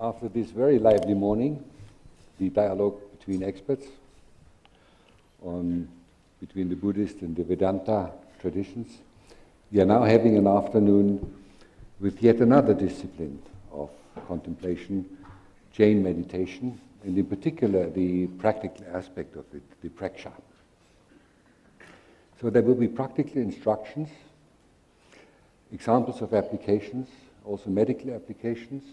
After this very lively morning, the dialogue between experts between the Buddhist and the Vedanta traditions, we are now having an afternoon with yet another discipline of contemplation, Jain meditation, and in particular the practical aspect of it, the praksha. So there will be practical instructions, examples of applications, also medical applications,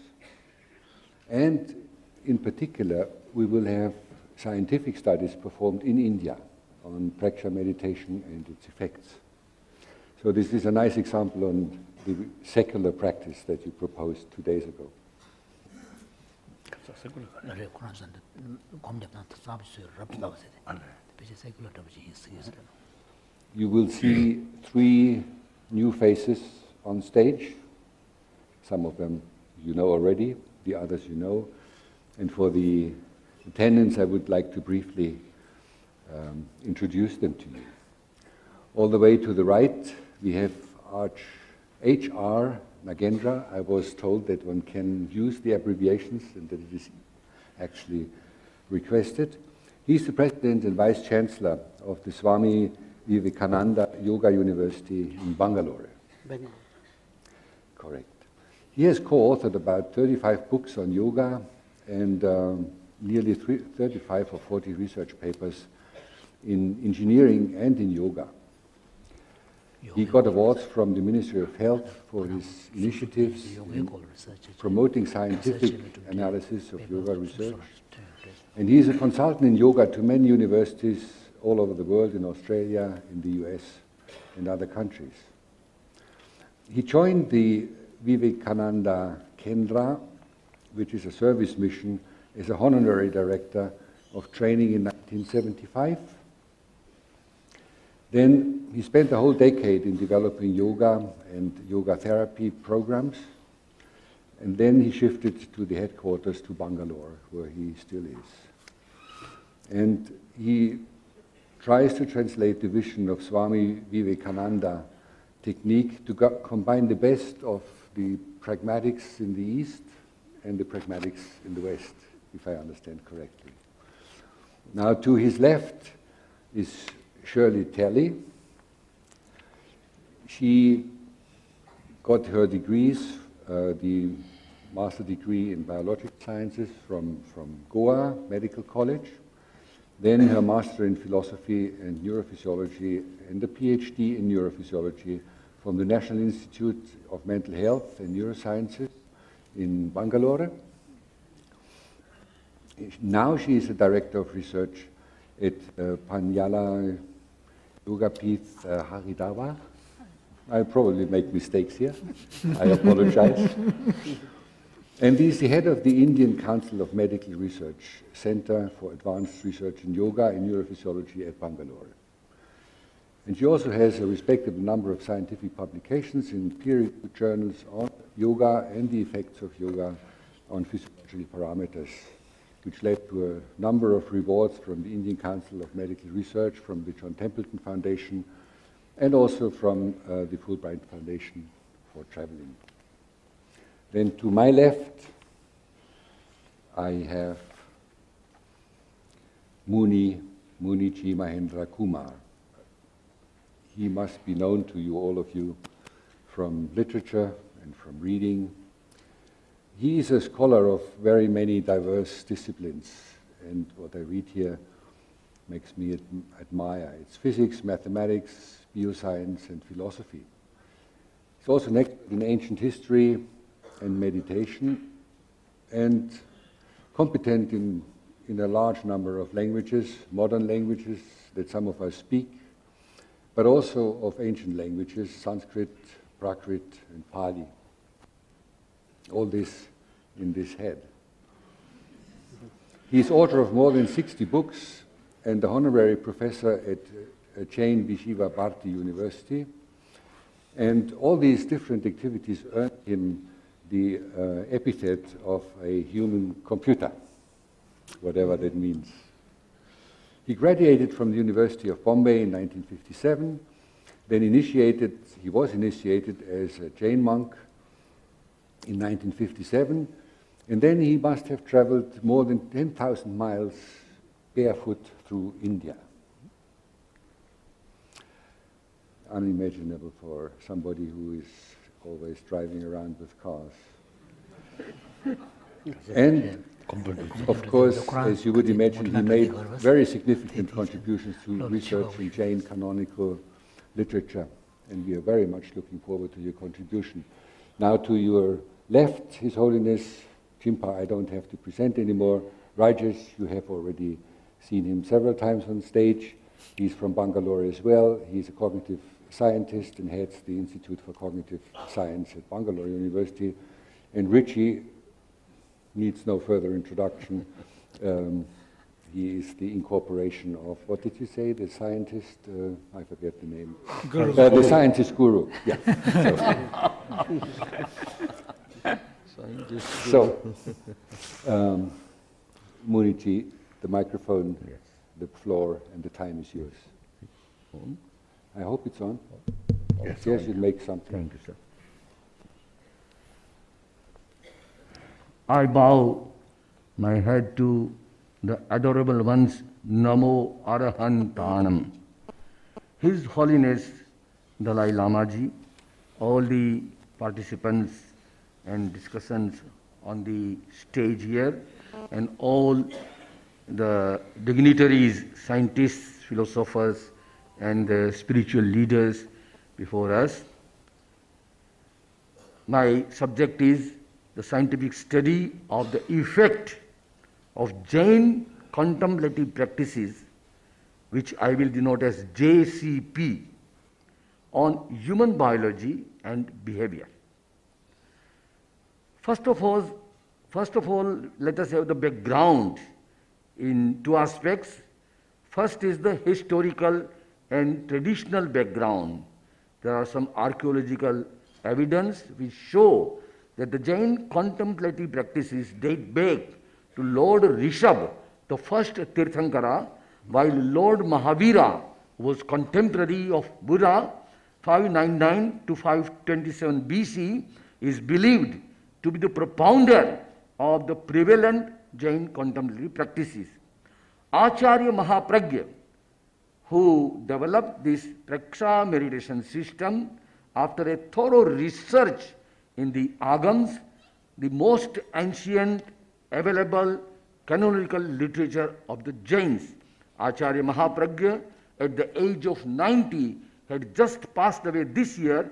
and in particular we will have scientific studies performed in India on praksha meditation and its effects. So this is a nice example on the secular practice that you proposed 2 days ago. You will see 3 new faces on stage. Some of them you know already, the others you know. And for the attendants, I would like to briefly introduce them to you. All the way to the right, we have H.R. Nagendra. I was told that one can use the abbreviations and that it is actually requested. He's the President and Vice Chancellor of the Swami Vivekananda Yoga University in Bangalore. Correct. He has co-authored about 35 books on yoga and nearly 35 or 40 research papers in engineering and in yoga. He got awards from the Ministry of Health for his initiatives in promoting scientific analysis of yoga research. And he is a consultant in yoga to many universities all over the world, in Australia, in the US, and other countries. He joined the Vivekananda Kendra, which is a service mission, as a honorary director of training in 1975. Then he spent a whole decade in developing yoga and yoga therapy programs. And then he shifted to the headquarters to Bangalore, where he still is. And he tries to translate the vision of Swami Vivekananda technique to combine the best of the pragmatics in the East and the pragmatics in the West, if I understand correctly. Now to his left is Shirley Talley. She got her degrees, the master degree in biological sciences from Goa Medical College, then her master in philosophy and neurophysiology and a PhD in neurophysiology from the National Institute of Mental Health and Neurosciences in Bangalore. Now she is a director of research at Panyala Yogapith Haridava. I probably make mistakes here. I apologize. And he is the head of the Indian Council of Medical Research, Center for Advanced Research in Yoga and Neurophysiology at Bangalore. And she also has a respectable number of scientific publications in peer-reviewed journals on yoga and the effects of yoga on physiological parameters, which led to a number of rewards from the Indian Council of Medical Research, from the John Templeton Foundation, and also from the Fulbright Foundation for traveling. Then to my left, I have Muniji Mahendra Kumar. He must be known to you, all of you, from literature and from reading. He is a scholar of very many diverse disciplines, and what I read here makes me admire. It's physics, mathematics, bioscience, and philosophy. He's also an expert in ancient history and meditation, and competent in a large number of languages, modern languages that some of us speak, but also of ancient languages, Sanskrit, Prakrit, and Pali. All this in this head. He is author of more than 60 books and the honorary professor at Jain Vishiva Bharati University. And all these different activities earned him the epithet of a human computer, whatever that means. He graduated from the University of Bombay in 1957, then he was initiated as a Jain monk in 1957, And then he must have traveled more than 10,000 miles barefoot through India. Unimaginable for somebody who is always driving around with cars. And of course, as you would imagine, he made very significant contributions to research in Jain canonical literature, and we are very much looking forward to your contribution. Now to your left, His Holiness Chimpa, I don't have to present anymore. Rajesh, you have already seen him several times on stage. He's from Bangalore as well. He's a cognitive scientist and heads the Institute for Cognitive Science at Bangalore University. And Richie needs no further introduction. He is the incorporation of, what did you say, the scientist? I forget the name. Guru. The scientist guru, yeah. So, Muniji, the microphone, yes, the floor, and the time is yours. I hope it's on. Yes, you'll make something. Thank you, sir. I bow my head to the adorable ones, Namo Arahantanam. His Holiness Dalai Lama ji, all the participants and discussions on the stage here, and all the dignitaries, scientists, philosophers, and the spiritual leaders before us. My subject is the scientific study of the effect of Jain contemplative practices, which I will denote as JCP, on human biology and behavior. First of all, let us have the background in two aspects. First is the historical and traditional background. There are some archaeological evidence which show that the Jain contemplative practices date back to Lord Rishabh, the first Tirthankara, while Lord Mahavira was contemporary of Buddha, 599 to 527 BC, is believed to be the propounder of the prevalent Jain contemplative practices. Acharya Mahapragya, who developed this Praksha meditation system after a thorough research in the Agams, the most ancient available canonical literature of the Jains. Acharya Mahapragya, at the age of 90, had just passed away this year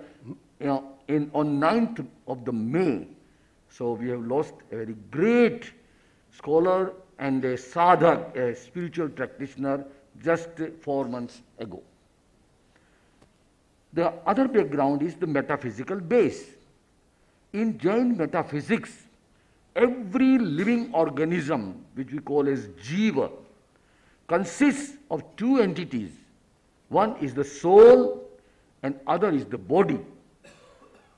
on 9th of the May. So we have lost a very great scholar and a sadhak, a spiritual practitioner, just 4 months ago. The other background is the metaphysical base. In Jain metaphysics, every living organism, which we call as jiva, consists of two entities. One is the soul and other is the body.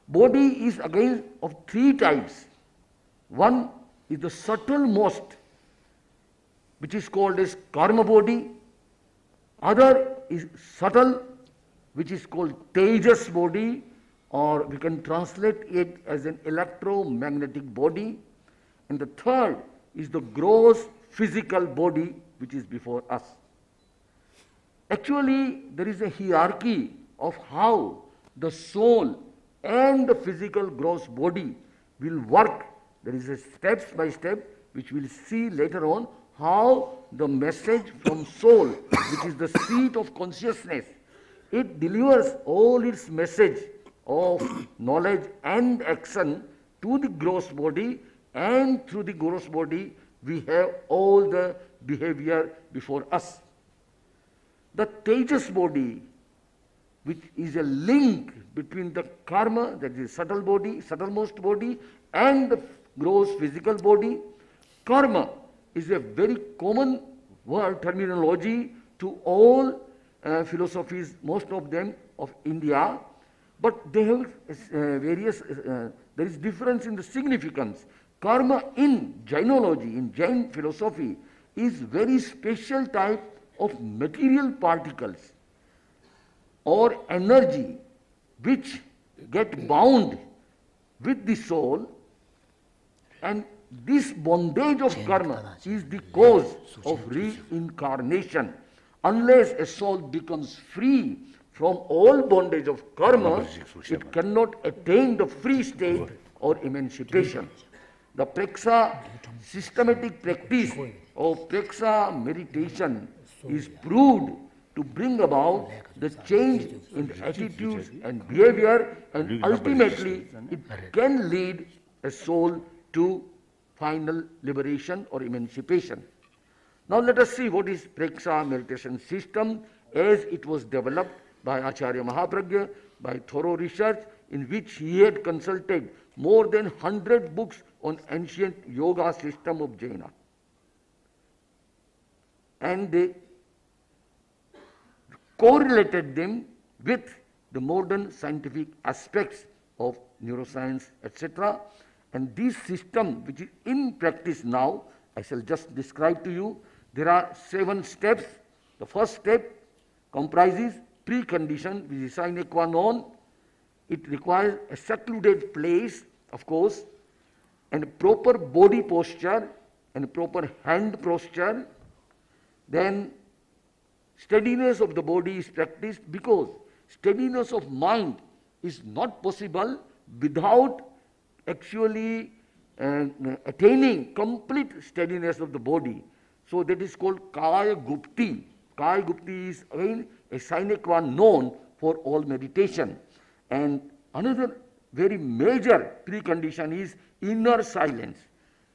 Body is again of three types. One is the subtlemost, which is called as karma body. Other is subtle, which is called tejas body, or we can translate it as an electromagnetic body. And the third is the gross physical body, which is before us. Actually, there is a hierarchy of how the soul and the physical gross body will work. There is a steps by step, which we'll see later on, how the message from soul, which is the seat of consciousness, it delivers all its message of knowledge and action to the gross body, and through the gross body we have all the behavior before us. The tejas body, which is a link between the karma, that is subtle body, subtlemost body, and the gross physical body. Karma is a very common word, terminology to all philosophies, most of them of India, but they have various, there is difference in the significance. Karma in Jainology, in Jain philosophy, is very special type of material particles or energy which get bound with the soul, and this bondage of karma is the cause of reincarnation. Unless a soul becomes free from all bondage of karma, it cannot attain the free state or emancipation. The preksha, systematic practice of preksha meditation is proved to bring about the change in the attitudes and behavior, and ultimately it can lead a soul to final liberation or emancipation. Now let us see what is preksha meditation system as it was developed by Acharya Mahapragya by thorough research in which he had consulted more than 100 books on ancient yoga system of Jaina. And they correlated them with the modern scientific aspects of neuroscience, etc. And this system, which is in practice now, I shall just describe to you. There are 7 steps. The first step comprises precondition, which is sine qua non. It requires a secluded place, of course, and a proper body posture and a proper hand posture. Then steadiness of the body is practiced, because steadiness of mind is not possible without actually attaining complete steadiness of the body. So that is called kaya gupti. Kaya gupti is again a sine qua non for all meditation. And another very major precondition is inner silence.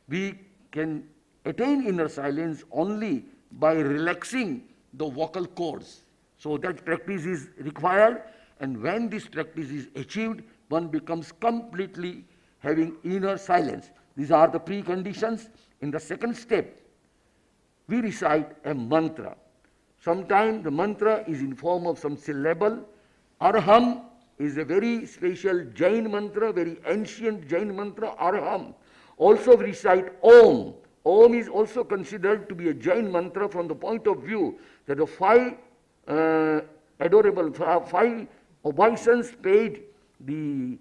We can attain inner silence only by relaxing the vocal cords. So that practice is required, and when this practice is achieved, one becomes completely having inner silence. These are the preconditions. In the second step, we recite a mantra. Sometimes the mantra is in form of some syllable. Arham is a very special Jain mantra, very ancient Jain mantra, Arham. Also we recite Om. Om is also considered to be a Jain mantra from the point of view that the 5 obeisance paid, the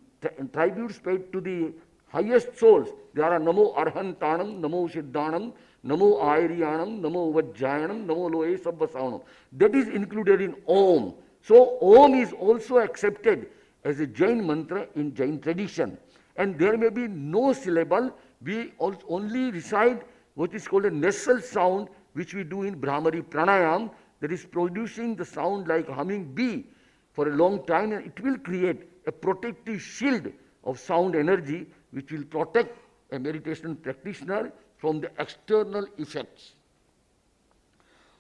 tributes paid to the highest souls. There are Namo Arhantanam, Namo Siddhanam, Namo Airyanam, Namo Vajjayanam, Namo Loe Sabbhasavanam. That is included in Om. So Om is also accepted as a Jain mantra in Jain tradition. And there may be no syllable. We only recite what is called a nasal sound, which we do in Brahmari Pranayam, that is producing the sound like humming bee for a long time, and it will create a protective shield of sound energy which will protect a meditation practitioner from the external effects.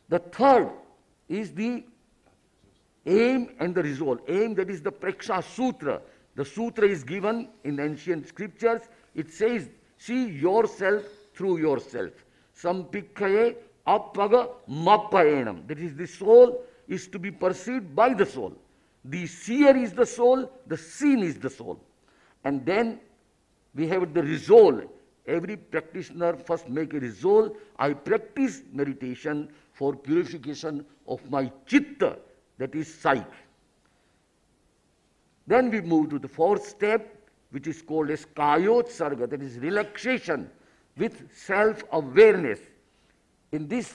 The third is the aim and the resolve. Aim, that is the Preksha Sutra. The sutra is given in ancient scriptures. It says, see yourself through yourself. Sampikhaye appaga mappayenam. That is, the soul is to be perceived by the soul. The seer is the soul, the seen is the soul. And then we have the resolve. Every practitioner first make a resolve. I practice meditation for purification of my chitta, that is psyche. Then we move to the fourth step, which is called as kayotsarga, that is relaxation with self-awareness. In this,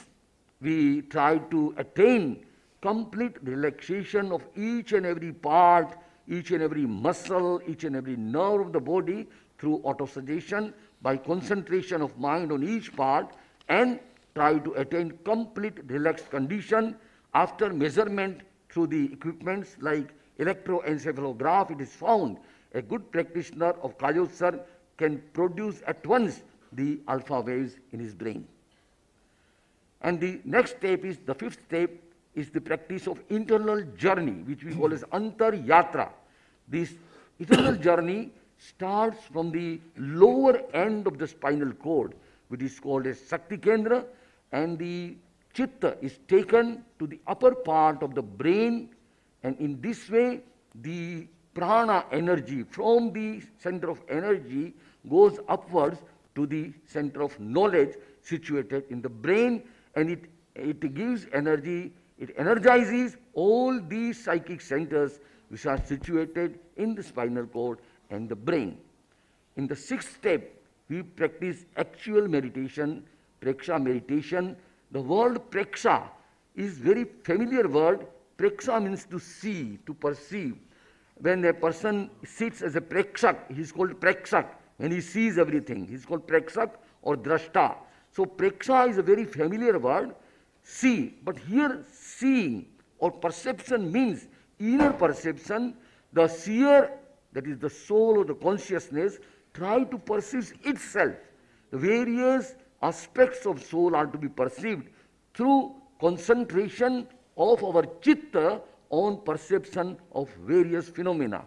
we try to attain complete relaxation of each and every part, each and every muscle, each and every nerve of the body through autosuggestion, by concentration of mind on each part, and try to attain complete relaxed condition. After measurement through the equipments like electroencephalograph, it is found a good practitioner of Kayotsar can produce at once the alpha waves in his brain. And the next step is, the fifth step, is the practice of internal journey, which we call as Antar Yatra. This internal journey starts from the lower end of the spinal cord, which is called as Shakti Kendra, and the chitta is taken to the upper part of the brain, and in this way the prana energy from the center of energy goes upwards to the center of knowledge situated in the brain, and it gives energy, it energizes all these psychic centers which are situated in the spinal cord and the brain. In the sixth step, we practice actual meditation, preksha meditation. The word preksha is very familiar word. Preksha means to see, to perceive. When a person sits as a prekshak, he is called prekshak. When he sees everything, he is called prekshak or drashta. So preksha is a very familiar word, see. But here seeing or perception means inner perception. The seer, that is the soul or the consciousness, try to perceive itself. The various aspects of soul are to be perceived through concentration of our chitta on perception of various phenomena.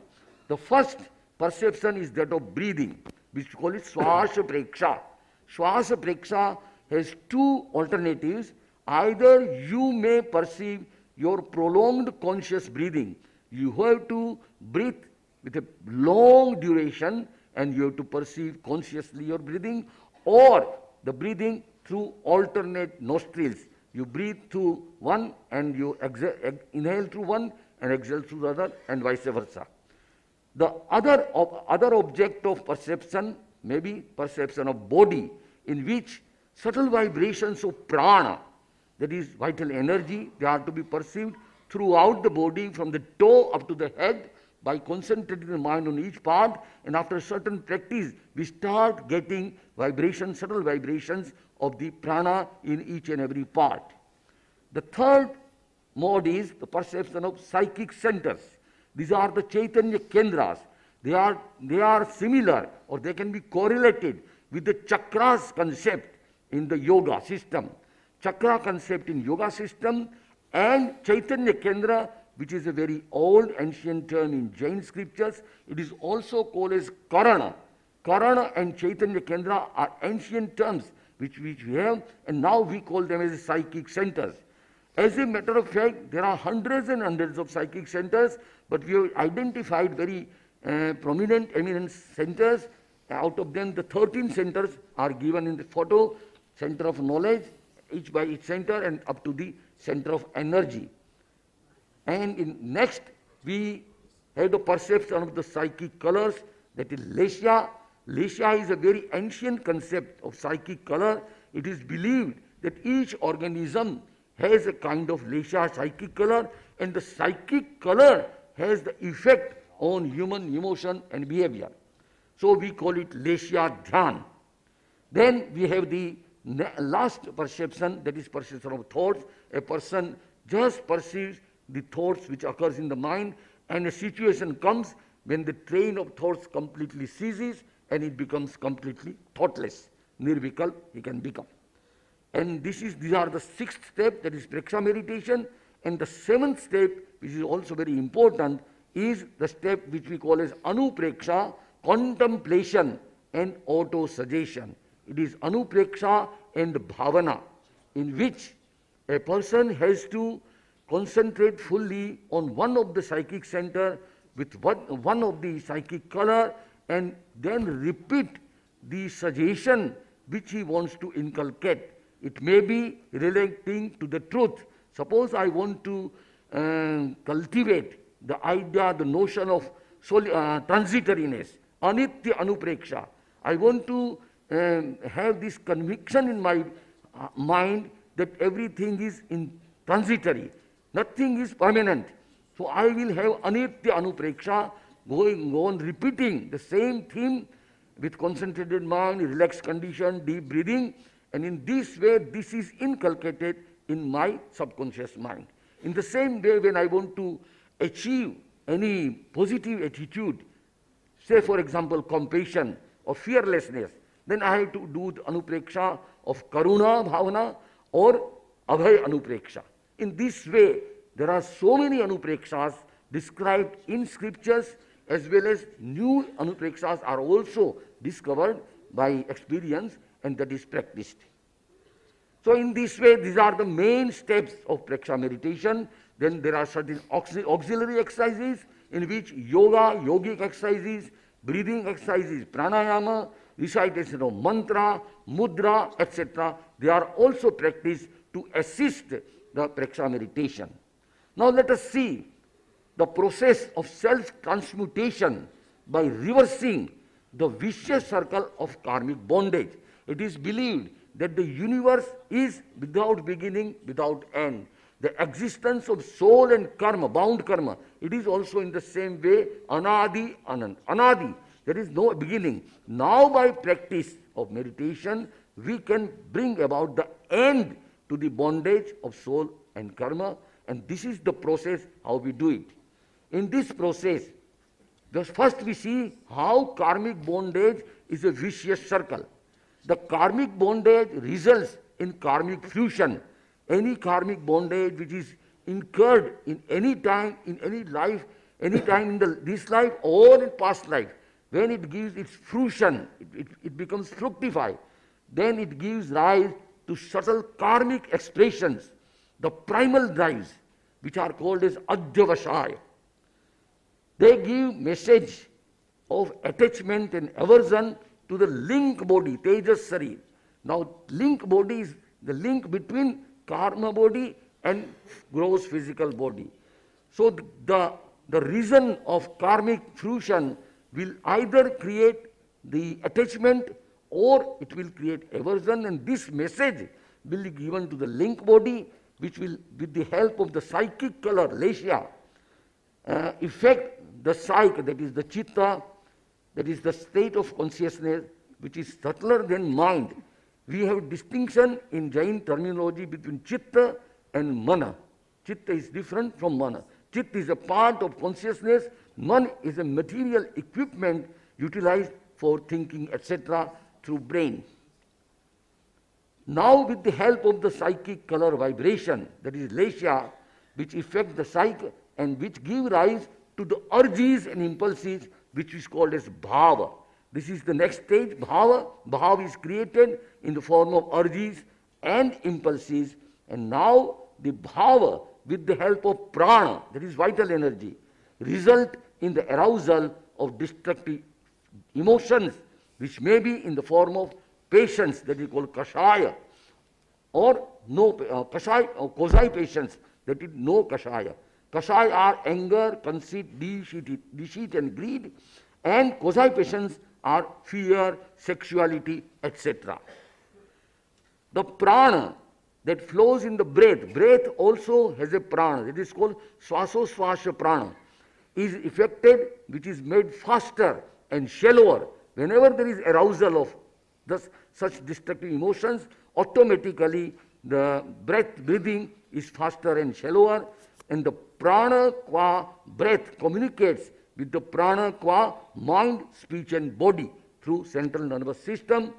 The first perception is that of breathing, which we call it swasha preksha. Swasha preksha has two alternatives. Either you may perceive your prolonged conscious breathing. You have to breathe with a long duration and you have to perceive consciously your breathing, or the breathing through alternate nostrils. You breathe through one and you inhale through one and exhale through the other, and vice versa. The other object of perception may be perception of body, in which subtle vibrations of prana, that is vital energy, they are to be perceived throughout the body from the toe up to the head by concentrating the mind on each part, and after a certain practice we start getting vibrations, subtle vibrations of the prana in each and every part. The third mode is the perception of psychic centers. These are the Chaitanya Kendras. They are similar, or they can be correlated with the chakras concept in the yoga system. Chakra concept in yoga system and Chaitanya Kendra, which is a very old ancient term in Jain scriptures. It is also called as Karana. Karana and Chaitanya Kendra are ancient terms which we have, and now we call them as psychic centers. As a matter of fact, there are hundreds and hundreds of psychic centers, but we have identified very prominent, eminent centers. Out of them, the 13 centers are given in the photo: center of knowledge, each by each center, and up to the center of energy. And next, we have the perception of the psychic colors, that is Lesha. Lesha is a very ancient concept of psychic color. It is believed that each organism has a kind of Lesha psychic color, and the psychic color has the effect on human emotion and behavior. So we call it Lesha Dhyan. Then we have the last perception, that is perception of thoughts. A person just perceives the thoughts which occurs in the mind, and a situation comes when the train of thoughts completely ceases and it becomes completely thoughtless. Nirvikalp he can become. And these are the sixth step, that is preksha meditation. And the seventh step, which is also very important, is the step which we call as anupreksha, contemplation and auto-suggestion. It is anupreksha and bhavana, in which a person has to concentrate fully on one of the psychic center with one of the psychic color, and then repeat the suggestion which he wants to inculcate. It may be relating to the truth. Suppose I want to cultivate the idea, the notion of transitoriness, anitya anupreksha. I want to have this conviction in my mind that everything is transitory, nothing is permanent. So I will have anitya anupreksha, going on repeating the same theme with concentrated mind, relaxed condition, deep breathing, and in this way this is inculcated in my subconscious mind. In the same way, when I want to achieve any positive attitude, say for example compassion or fearlessness, then I have to do the anupreksha of karuna bhavana or abhay anupreksha. In this way, there are so many anuprekshas described in scriptures, as well as new anuprekshas are also discovered by experience, and that is practiced. So in this way, these are the main steps of preksha meditation. Then there are certain auxiliary exercises in which yoga, yogic exercises, breathing exercises, pranayama, recitation of mantra, mudra, etc. They are also practiced to assist the preksha meditation. Now let us see the process of self-transmutation by reversing the vicious circle of karmic bondage. It is believed that the universe is without beginning, without end. The existence of soul and karma, bound karma, it is also in the same way anadi, anand. Anadi, there is no beginning. Now by practice of meditation, we can bring about the end to the bondage of soul and karma, and this is the process how we do it. In this process, first we see how karmic bondage is a vicious circle. The karmic bondage results in karmic fusion. Any karmic bondage which is incurred in any time, in any life, any time in this life or in past life, when it gives its fruition, it becomes fructified, then it gives rise to subtle karmic expressions, the primal drives, which are called as adhyavasaya. They give message of attachment and aversion to the link body, Tejas Sarir. Now, link body is the link between karma body and gross physical body. So, the reason of karmic fusion will either create the attachment or it will create aversion, and this message will be given to the link body, which will, with the help of the psychic color, lesha, affect the psyche, that is the chitta, that is the state of consciousness, which is subtler than mind. We have distinction in Jain terminology between chitta and mana. Chitta is different from mana. Chitta is a part of consciousness, man is a material equipment utilized for thinking, etc., through brain. Now with the help of the psychic color vibration, that is lesha, which affect the psyche and which give rise to the urges and impulses, which is called as bhava. This is the next stage, bhava. Bhava is created in the form of urges and impulses, and now the bhava, with the help of prana, that is vital energy, result in the arousal of destructive emotions, which may be in the form of patience, that is called kashaya, or no kashaya, or kozai patience, that is no kashaya. Kashaya are anger, conceit, deceit and greed, and kozai patience are fear, sexuality, etc. The prana that flows in the breath, breath also has a prana, it is called swasoswasha prana, is affected, which is made faster and shallower. Whenever there is arousal of such destructive emotions, automatically the breathing is faster and shallower, and the prana qua breath communicates with the prana qua mind, speech and body through central nervous system,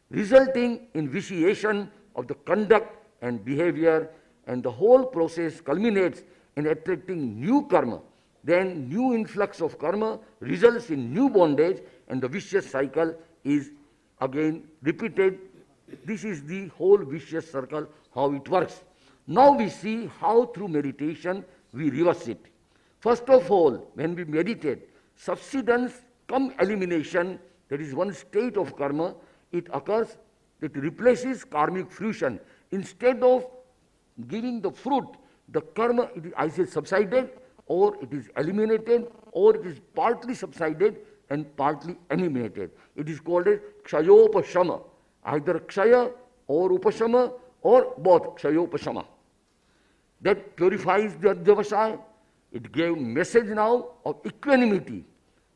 resulting in vitiation of the conduct and behavior, and the whole process culminates in attracting new karma. Then new influx of karma results in new bondage, and the vicious cycle is again repeated. This is the whole vicious circle, how it works. Now we see how through meditation we reverse it. First of all, when we meditate, subsidence cum elimination, that is one state of karma, it occurs, it replaces karmic fruition. Instead of giving the fruit, the karma, it is either subsided, or it is eliminated, or it is partly subsided and partly eliminated. It is called as kshayopashama, either kshaya or upashama, or both kshayopashama. That purifies the adhyavasaya. It gave message now of equanimity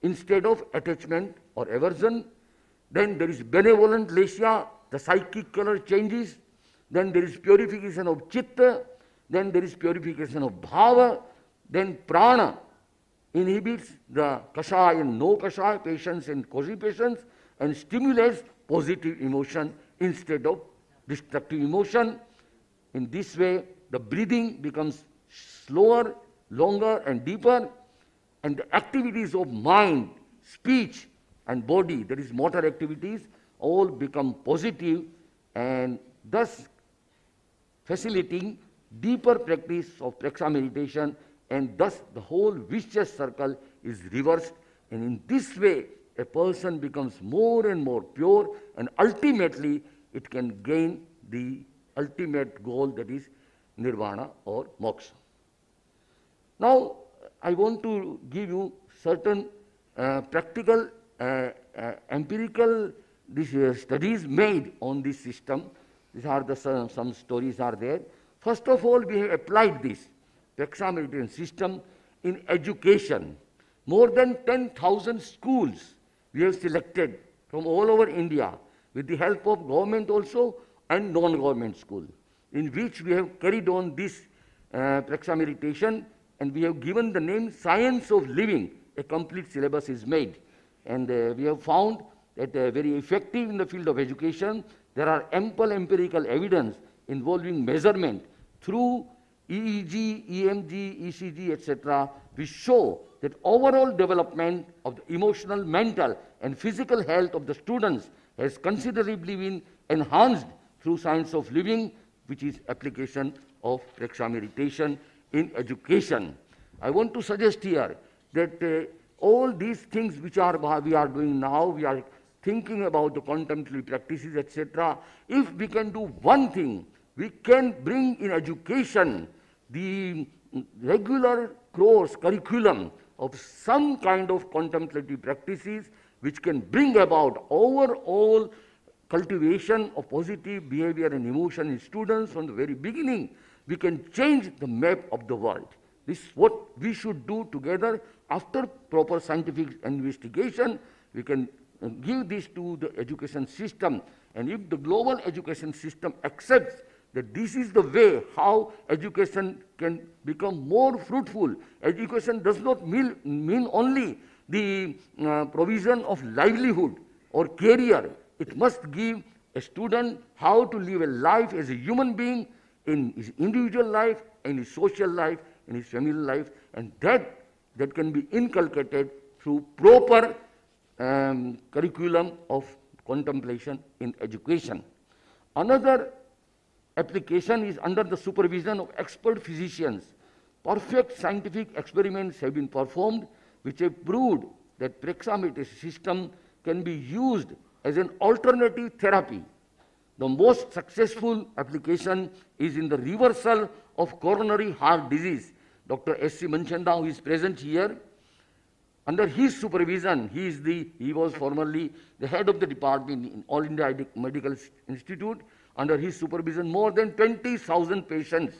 instead of attachment or aversion. Then there is benevolent lesya, the psychic color changes. Then there is purification of chitta. Then there is purification of bhava. Then prana inhibits the kashaya and no kashaya, patience and cozy patience, and stimulates positive emotion instead of destructive emotion. In this way, the breathing becomes slower, longer and deeper, and the activities of mind, speech and body, that is motor activities, all become positive, and thus facilitating deeper practice of praksha meditation, and thus the whole vicious circle is reversed, and in this way a person becomes more and more pure, and ultimately it can gain the ultimate goal, that is nirvana or moksha. Now I want to give you certain practical empirical studies made on this system. These are the some stories are there. First of all, we have applied this Prexa meditation system in education. More than 10,000 schools we have selected from all over India with the help of government also and non-government school, in which we have carried on this Prexa meditation, and we have given the name Science of Living. A complete syllabus is made, and we have found that very effective in the field of education. There are ample empirical evidence involving measurement through EEG, EMG, ECG, etc., which show that overall development of the emotional, mental, and physical health of the students has considerably been enhanced through Science of Living, which is application of Prexa meditation in education. I want to suggest here that all these things which we are doing now, we are thinking about the contemplative practices, etc. If we can do one thing, we can bring in education the regular course curriculum of some kind of contemplative practices which can bring about overall cultivation of positive behavior and emotion in students from the very beginning. We can change the map of the world. This is what we should do together. After proper scientific investigation, we can give this to the education system. And if the global education system accepts that this is the way how education can become more fruitful, education does not mean only the provision of livelihood or career. It must give a student how to live a life as a human being in his individual life, in his social life, in his family life, and that can be inculcated through proper curriculum of contemplation in education. Another application is under the supervision of expert physicians. Perfect scientific experiments have been performed which have proved that Prexa meditation system can be used as an alternative therapy. The most successful application is in the reversal of coronary heart disease. Dr. S.C. Manchanda, who is present here, under his supervision, he was formerly the head of the department in All India Medical Institute. Under his supervision, more than 20,000 patients,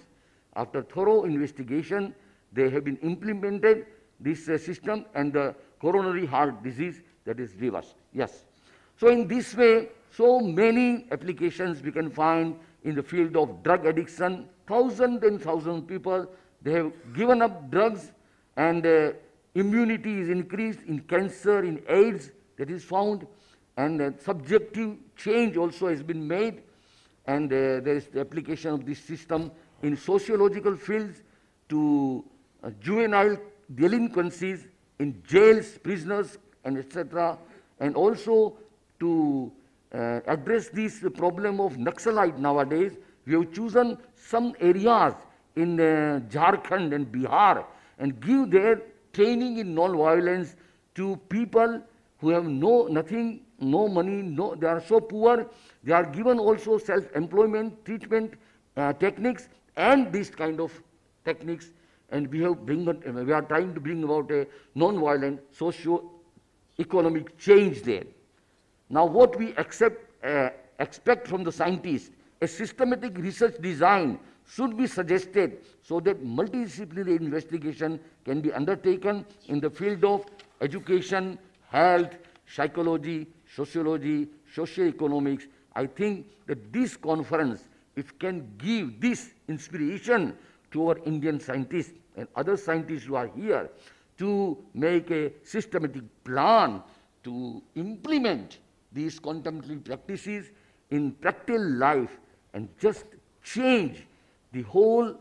after thorough investigation, they have been implemented this system, and the coronary heart disease that is reversed. Yes. So in this way, so many applications we can find in the field of drug addiction. Thousands and thousands of people, they have given up drugs, and immunity is increased in cancer, in AIDS, that is found, and subjective change also has been made, and there is the application of this system in sociological fields to juvenile delinquencies in jails, prisoners, and etc., and also to address this problem of Naxalite nowadays. We have chosen some areas in Jharkhand and Bihar and give their training in non-violence to people who have nothing, no money, they are so poor. They are given also self-employment, treatment techniques, and this kind of techniques, and we are trying to bring about a non-violent socio-economic change there. Now, what we expect from the scientists, a systematic research design should be suggested so that multidisciplinary investigation can be undertaken in the field of education, health, psychology, sociology, socioeconomics. I think that this conference, if it can give this inspiration to our Indian scientists and other scientists who are here to make a systematic plan to implement these contemplative practices in practical life and just change the whole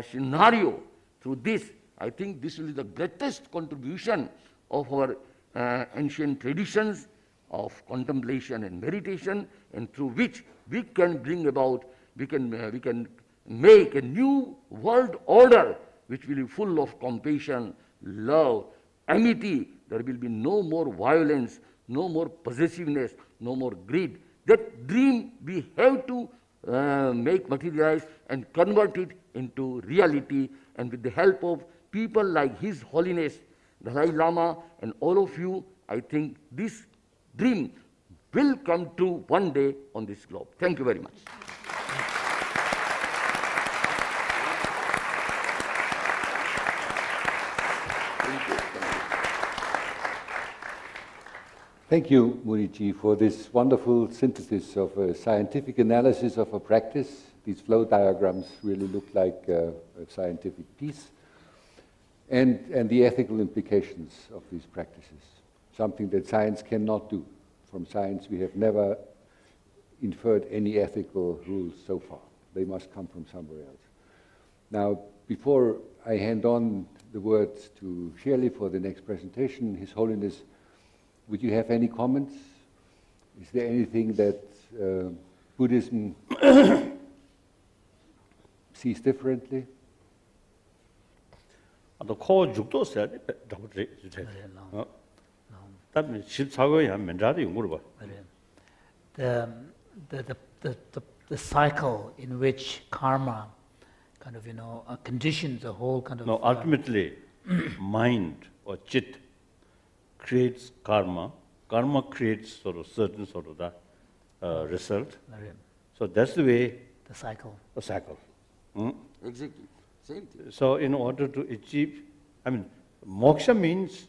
scenario through this, I think this will be the greatest contribution of our ancient traditions of contemplation and meditation, and through which we can bring about, we can make a new world order which will be full of compassion, love, amity. There will be no more violence, no more possessiveness, no more greed. That dream we have to make materialize and convert it into reality, and with the help of people like His Holiness Dalai Lama and all of you I think this dream will come true one day on this globe. Thank you very much. Thank you, Muriji, for this wonderful synthesis of a scientific analysis of a practice. These flow diagrams really look like a scientific piece. And the ethical implications of these practices, something that science cannot do. From science, we have never inferred any ethical rules so far. They must come from somewhere else. Now, before I hand on the words to Shirley for the next presentation, His Holiness, would you have any comments? Is there anything that Buddhism sees differently? 또 코 죽도 써야 돼. 다음에 14거에 한 면자도 연구를 봐. The cycle in which karma kind of, conditions the whole kind of... No, ultimately, mind or chit creates karma. Karma creates sort of certain sort of that result. So that's the way... The cycle. The cycle. Exactly. Same thing. So in order to achieve, moksha means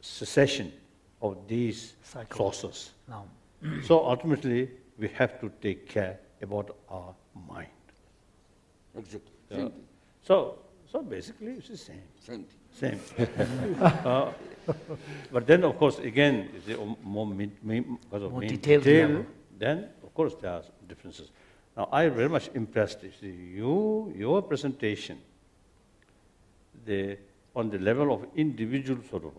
cessation of these sources. No. So ultimately, we have to take care about our mind. Exactly. Same thing. So basically, it's the same. Same thing. Same. But then, of course, again, more detailed detail, then, of course, there are differences. Now, I very much impressed your presentation, on the level of individual sort of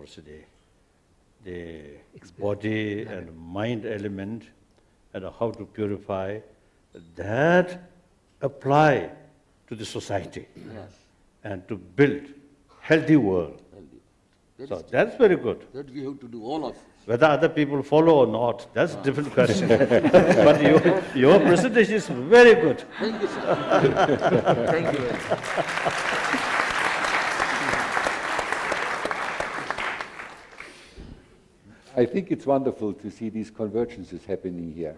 the body and mind element, and how to purify, that apply to the society, yes, and to build healthy world. So that's very good. That we have to do, all of us. Whether other people follow or not, that's a different question. But your presentation is very good. Thank you, sir. Thank you. I think it's wonderful to see these convergences happening here.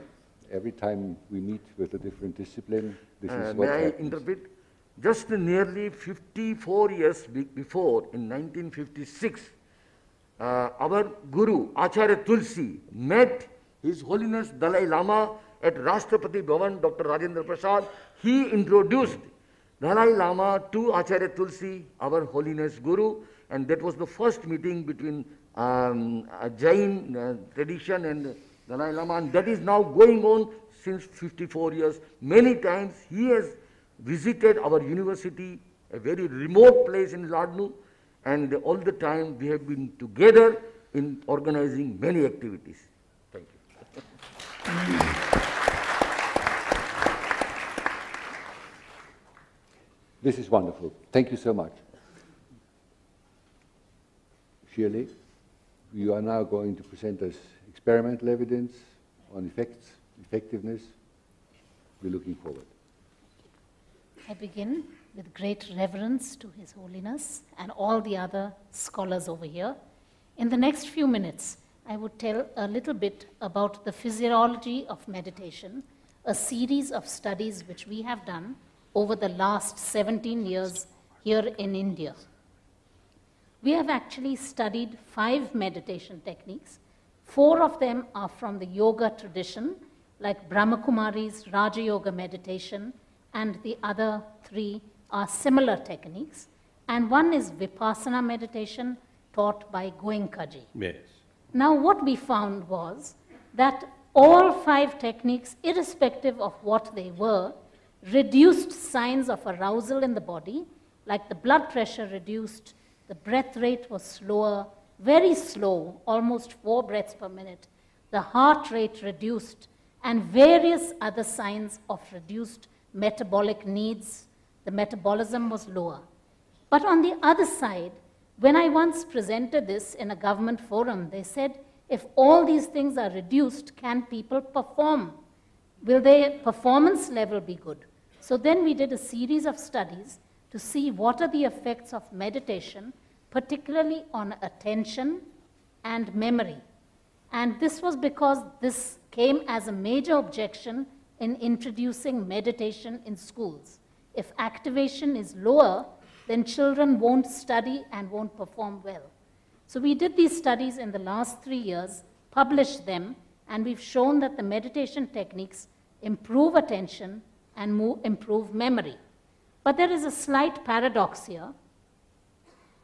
Every time we meet with a different discipline, this is what happens. May I interpret? Just nearly 54 years before, in 1956, our Guru, Acharya Tulsi, met His Holiness Dalai Lama at Rashtrapati Bhavan, Dr. Rajendra Prasad. He introduced Dalai Lama to Acharya Tulsi, our Holiness Guru, and that was the first meeting between Jain tradition and Dalai Lama, and that is now going on since 54 years. Many times he has visited our university, a very remote place in Ladnu, and all the time we have been together in organizing many activities. Thank you. This is wonderful. Thank you so much. Shirley, you are now going to present us experimental evidence on effects, effectiveness. We're looking forward. I begin with great reverence to His Holiness and all the other scholars over here. In the next few minutes, I would tell a little bit about the physiology of meditation, a series of studies which we have done over the last 17 years here in India. We have actually studied 5 meditation techniques. 4 of them are from the yoga tradition, like Brahmakumari's Raja Yoga meditation, and the other 3 are similar techniques. And one is Vipassana meditation taught by Goenkaji. Yes. Now what we found was that all 5 techniques, irrespective of what they were, reduced signs of arousal in the body, like the blood pressure reduced, the breath rate was slower, very slow, almost 4 breaths per minute, the heart rate reduced, and various other signs of reduced metabolic needs. The metabolism was lower. But on the other side, when I once presented this in a government forum, they said, if all these things are reduced, can people perform? Will their performance level be good? So then we did a series of studies to see what are the effects of meditation, particularly on attention and memory. And this was because this came as a major objection in introducing meditation in schools. If activation is lower, then children won't study and won't perform well. So we did these studies in the last 3 years, published them, and we've shown that the meditation techniques improve attention and improve memory. But there is a slight paradox here,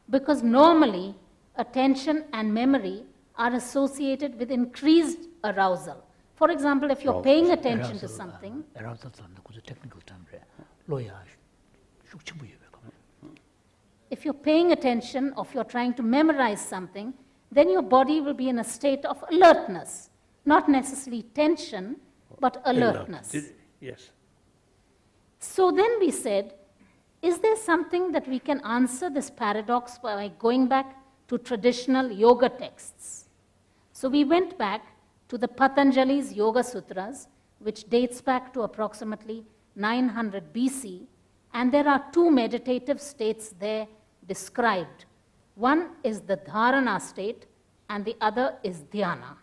because normally attention and memory are associated with increased arousal. For example, if you're paying attention to something, if you're paying attention or if you're trying to memorize something, then your body will be in a state of alertness, not necessarily tension, but alertness. Yes. So then we said, is there something that we can answer this paradox by going back to traditional yoga texts? So we went back to the Patanjali's Yoga Sutras, which dates back to approximately 900 BC, and there are 2 meditative states there described. One is the dharana state, and the other is dhyana.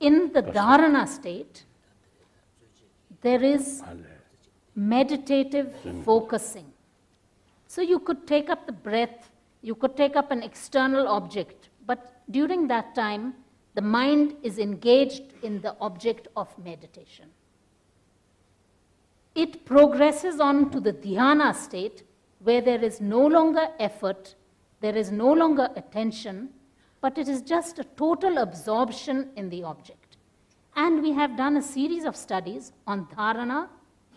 In the dharana state, there is meditative focusing. So you could take up the breath, you could take up an external object, but during that time, the mind is engaged in the object of meditation. It progresses on to the dhyana state, where there is no longer effort, there is no longer attention, but it is just a total absorption in the object. And we have done a series of studies on dharana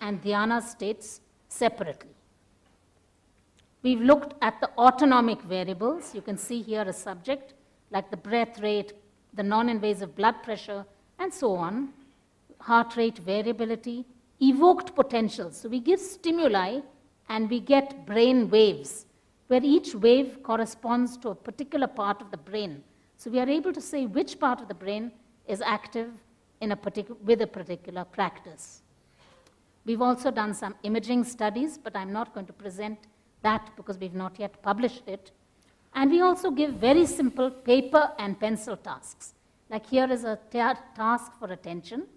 and dhyana states separately. We've looked at the autonomic variables. You can see here a subject like the breath rate, the non-invasive blood pressure, and so on, heart rate variability, evoked potentials. So we give stimuli and we get brain waves, where each wave corresponds to a particular part of the brain. So we are able to say which part of the brain is active in with a particular practice. We've also done some imaging studies, but I'm not going to present that because we've not yet published it. And we also give very simple paper and pencil tasks. Like here is a task for attention.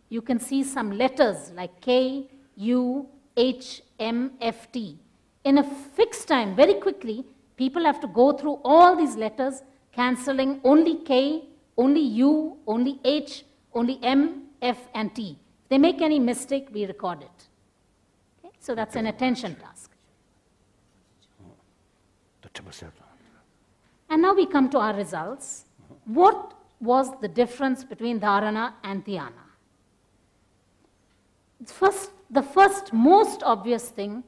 You can see some letters like K, U, H, M, F, T. In a fixed time, very quickly, people have to go through all these letters, cancelling only K, only U, only H, only M, F, and T. If they make any mistake, we record it. Okay? So that's an attention task. And now we come to our results. What was the difference between dharana and dhyana? The first most obvious thing,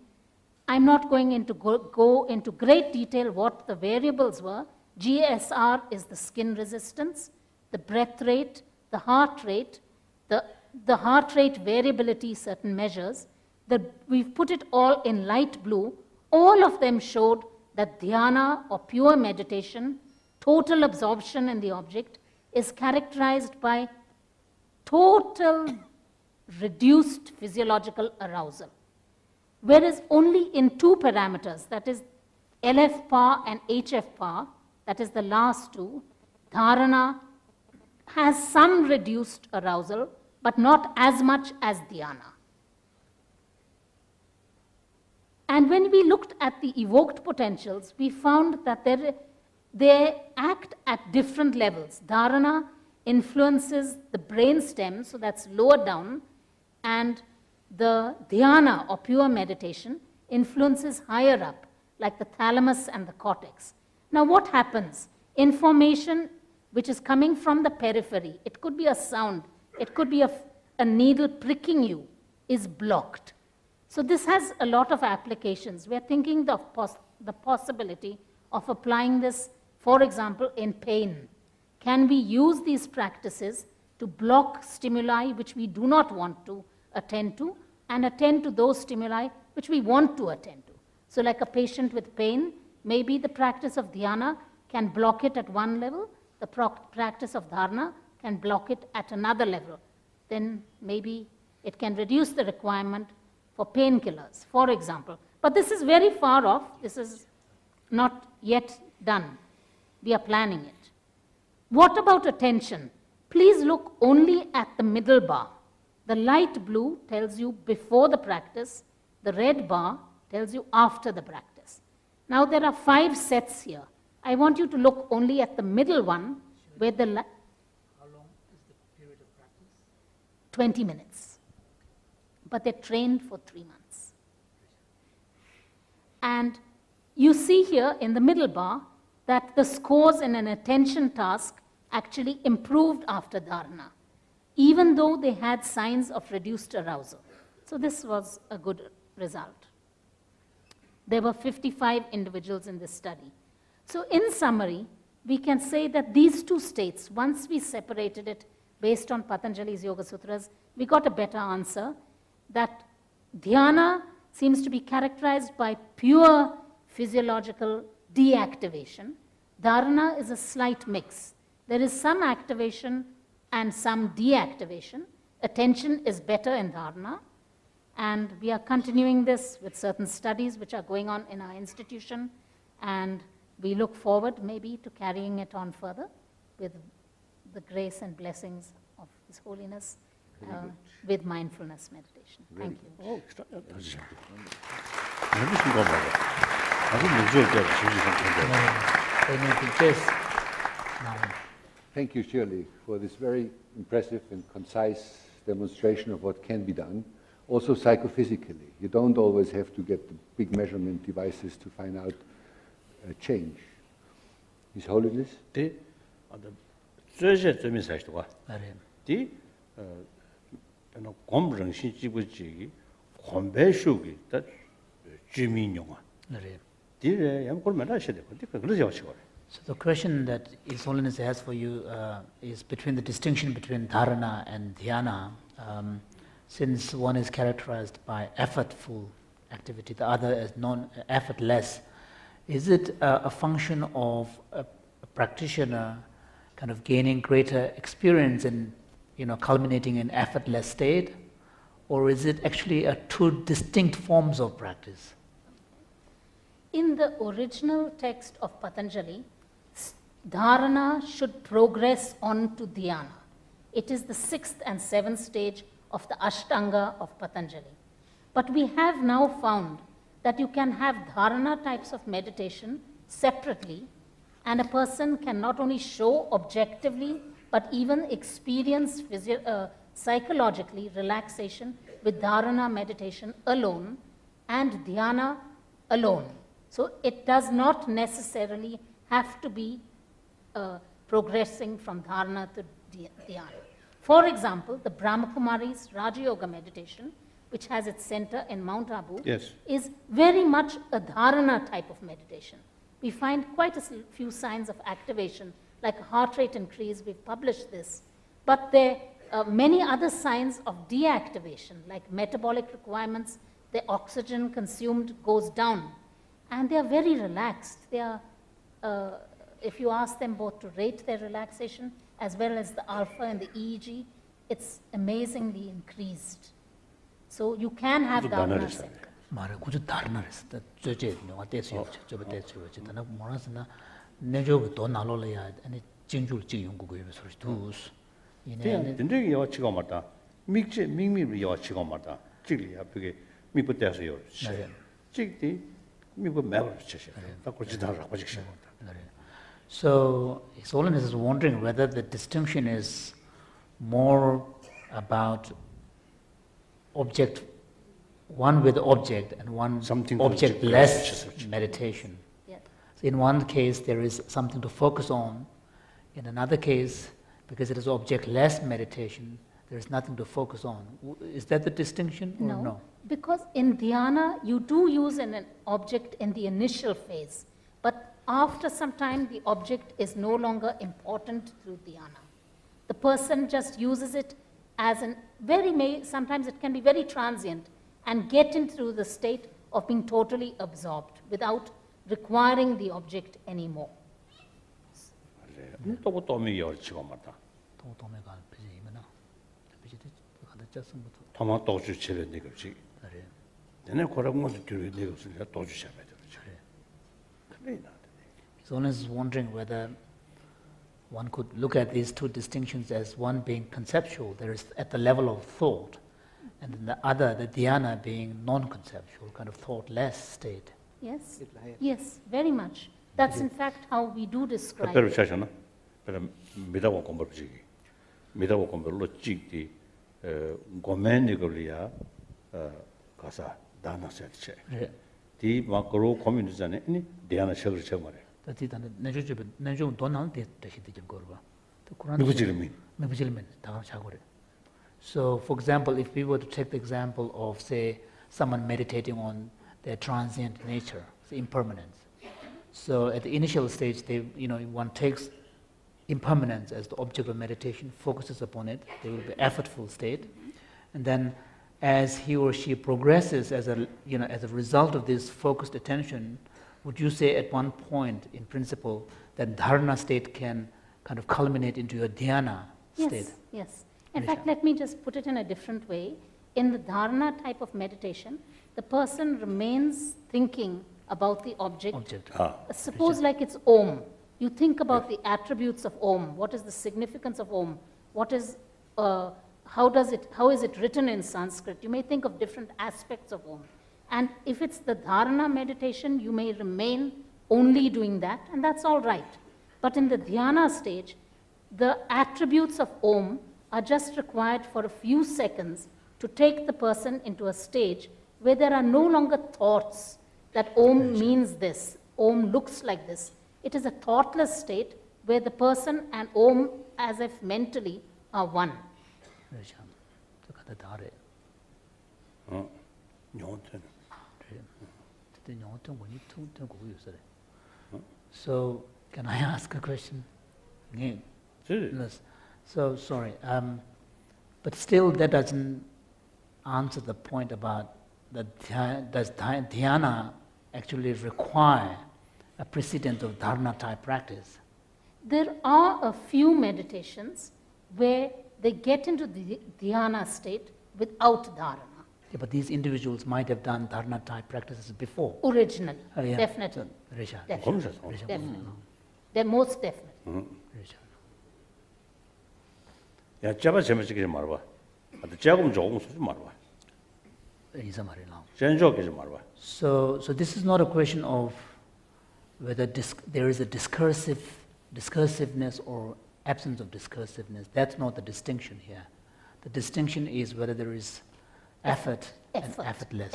I'm not going into go into great detail what the variables were. GSR is the skin resistance, the breath rate, the heart rate, the heart rate variability, certain measures. We've put it all in light blue. All of them showed that dhyana, or pure meditation, total absorption in the object, is characterized by total reduced physiological arousal. Whereas only in 2 parameters, that is LF-PAR and HF-PAR, that is the last 2, dharana has some reduced arousal, but not as much as dhyana. And when we looked at the evoked potentials, we found that they act at different levels. Dharana influences the brain stem, so that's lower down, and the dhyana, or pure meditation, influences higher up, like the thalamus and the cortex. Now what happens? Information which is coming from the periphery, it could be a sound, it could be a needle pricking you, is blocked. So this has a lot of applications. We are thinking of the possibility of applying this, for example, in pain. Can we use these practices to block stimuli which we do not want to attend to, and attend to those stimuli which we want to attend to? So like a patient with pain, maybe the practice of dhyana can block it at one level, the practice of dharana can block it at another level. Then maybe it can reduce the requirement for painkillers, for example. But this is very far off. This is not yet done. We are planning it. What about attention? Please look only at the middle bar. The light blue tells you before the practice, the red bar tells you after the practice. Now there are 5 sets here. I want you to look only at the middle one where the light. How long is the period of practice? 20 minutes. But they're trained for 3 months. And you see here in the middle bar that the scores in an attention task actually improved after dharana, even though they had signs of reduced arousal. So this was a good result. There were 55 individuals in this study. So in summary, we can say that these 2 states, once we separated it based on Patanjali's Yoga Sutras, we got a better answer that dhyana seems to be characterized by pure physiological deactivation. Dharana is a slight mix. There is some activation and some deactivation. Attention is better in dharana. And we are continuing this with certain studies which are going on in our institution. And we look forward maybe to carrying it on further with the grace and blessings of His Holiness with mindfulness meditation. Thank you. Thank you, Shirley, for this very impressive and concise demonstration of what can be done, also psychophysically. You don't always have to get the big measurement devices to find out change. His Holiness? So the question that His Holiness has for you is between the distinction between dharana and dhyana. Since one is characterized by effortful activity, the other is non-effortless, is it a function of a practitioner kind of gaining greater experience and culminating in effortless state, or is it actually 2 distinct forms of practice? In the original text of Patanjali, dharana should progress on to dhyana. It is the 6th and 7th stage of the Ashtanga of Patanjali. But we have now found that you can have dharana types of meditation separately, and a person can not only show objectively, but even experience psychologically relaxation with dharana meditation alone and dhyana alone. So it does not necessarily have to be progressing from dharana to dhyana. For example, the Brahmakumari's Raja Yoga meditation, which has its center in Mount Abu, is very much a dharana type of meditation. We find quite a few signs of activation, like a heart rate increase. We've published this. But there are many other signs of deactivation, like metabolic requirements. The oxygen consumed goes down. And they are very relaxed. They are, if you ask them both to rate their relaxation, as well as the alpha and the EEG, it's amazingly increased. So you can have dharana center. So His Holiness is wondering whether the distinction is more about object, one with object and one object-less meditation. Yes. So in one case there is something to focus on, in another case, because it is object-less meditation, there is nothing to focus on. Is that the distinction or no? Because in dhyana you do use an object in the initial phase, but after some time the object is no longer important through dhyana. The person just uses it as sometimes it can be very transient and get into the state of being totally absorbed without requiring the object anymore. Someone is wondering whether one could look at these two distinctions as one being conceptual, there is at the level of thought, and then the other, the dhyana, being non-conceptual, kind of thoughtless state. Yes, yes, very much. That's in fact how we do describe Pero it. chashana, pero midawa kombarji, midawa kombarlo chikti, gomenikolia, kasa dana setche. Di makro community ane ni dhyana chagri chagmare. That's it. Najung donal de hiti gorba. The Quran. Mibujilmin. So, for example, if we were to take the example of, say, someone meditating on their transient nature, the impermanence. So, at the initial stage, one takes impermanence as the object of meditation, focuses upon it. There will be effortful state, and then, as he or she progresses as a result of this focused attention, would you say at one point, in principle, that dharana state can kind of culminate into a dhyana state? Yes, yes. In fact, let me just put it in a different way. In the dharana type of meditation, the person remains thinking about the object. Suppose like it's Om. You think about the attributes of Om. What is the significance of Om? What is, how is it written in Sanskrit? You may think of different aspects of Om. And if it's the dharana meditation, you may remain only doing that, and that's all right. But in the dhyana stage, the attributes of Om are just required for a few seconds to take the person into a stage where there are no longer thoughts that Om means this, Om looks like this. It is a thoughtless state where the person and Om, as if mentally, are one. So, can I ask a question again? Yes. So, sorry, but still that doesn't answer the point about does dhyana actually require a precedent of dharana type practice? There are a few meditations where they get into the dhyana state without dharana. Yeah, but these individuals might have done dharana type practices before. Originally, Yeah. definitely. Risha. Definitely. They're most definitely. 야, 제가 재밌게 좀 말봐. 아주 조금 소리 말봐. 전적이 좀 말봐. So this is not a question of whether there is a discursiveness or absence of discursiveness. That's not the distinction here. The distinction is whether there is effort and effortless.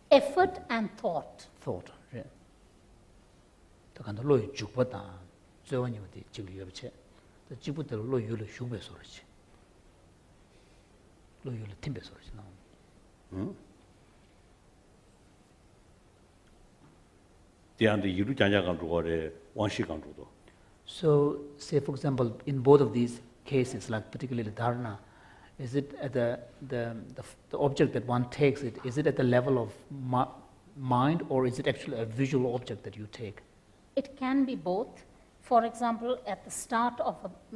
Effort and thought. Thought. So, say for example, in both of these cases, like particularly dharana, is it at the object that one takes it, is it at the level of mind, or is it actually a visual object that you take? It can be both. For example, at the start of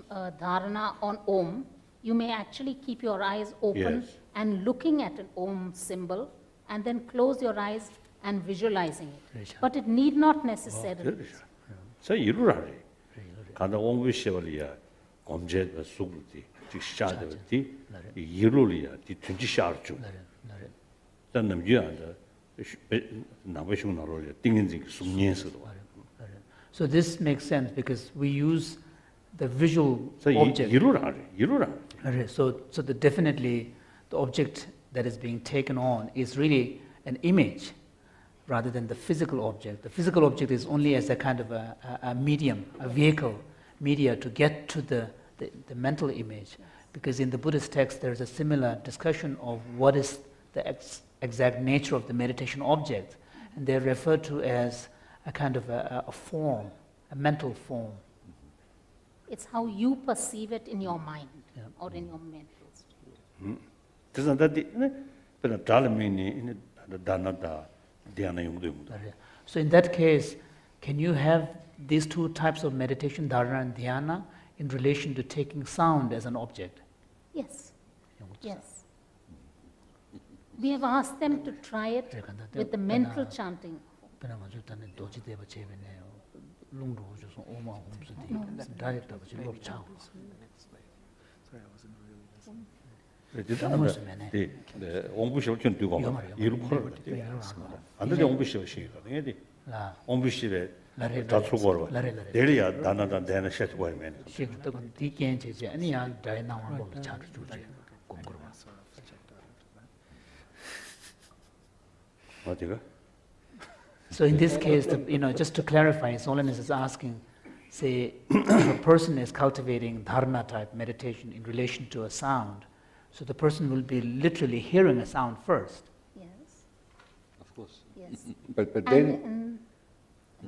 a dharana on Om, you may actually keep your eyes open and looking at an Om symbol, and then close your eyes and visualizing it. But it need not necessarily. So you rari. Kanda Om Vishwaliya, Omjet Sugruti, Shadavati, Yirulia, the 20 Sharchu. Then the Muyanda, Navashuna, Dinging Sumnies. So this makes sense because we use the visual object. So definitely the object that is being taken on is really an image rather than the physical object. The physical object is only as a kind of a medium, a vehicle, media to get to the mental image. Because in the Buddhist text there is a similar discussion of what is the exact nature of the meditation object. And they're referred to as a kind of a form, a mental form. It's how you perceive it in your mind or in your mental state. So in that case, can you have these two types of meditation, dharana and dhyana, in relation to taking sound as an object? Yes. Yes. We have asked them to try it with the mental chanting. lungro just oma homes the diet of the lord chow. Sorry, I wasn't really listening. 네, 옹부시를 좀 두고 이를 걸어. 안들이 옹부시를 시가. 근데 옹부시에 다투고 내려야 나나다 내는 셔츠 보이면. 시도 디겐 제제 아니야 다이나와 뭐 차트 주제 공부로 왔어. 어디가? So in this case, just to clarify, His Holiness is asking, say, if a person is cultivating dharana type meditation in relation to a sound, so the person will be literally hearing a sound first. Yes. Of course. Yes. But then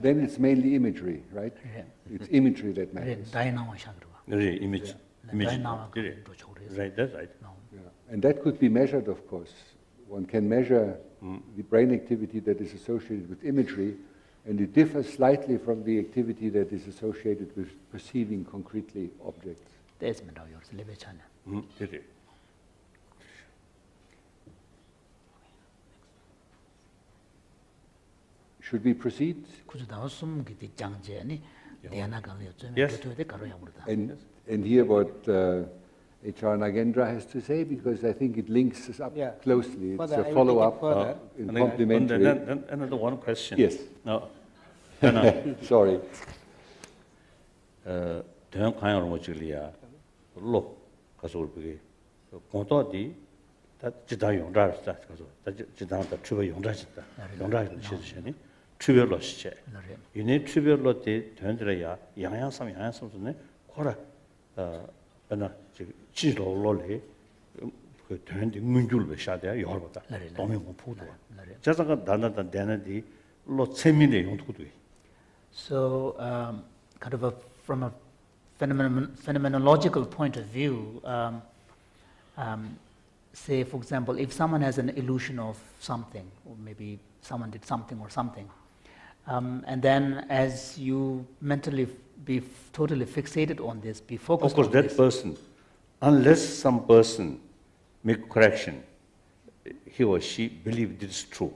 it's mainly imagery, right? Yeah. It's imagery that matters. 네, image. Right, that's right. Yeah. And that could be measured, of course. One can measure the brain activity that is associated with imagery, and it differs slightly from the activity that is associated with perceiving concretely objects. Should we proceed? Yes. And hear what H.R. Nagendra has to say, because I think it links us up closely. It's Further, I a will follow-up take in complementary. Another one question. Yes. No. Sorry. 대형 강연을 못 줄이야. 로 가서 우리 공도디 다 지다 용자다 가서 다 지다다 추가 용자다. 용자를 시듯이 추별로 시체. 이네 추별로 때 된들이야. 양양섬네 코라 하나 지로로래 그 된데 문줄을 샤대야 열보다. 도면 공포도. 자자가 나나다 되는데 로 세민의 용도도. So, kind of from a phenomenological point of view, say, for example, if someone has an illusion of something, or maybe someone did something or something, and then as you mentally be totally fixated on this, be focused on this. Of course, that person, unless some person make correction, he or she believe this is true.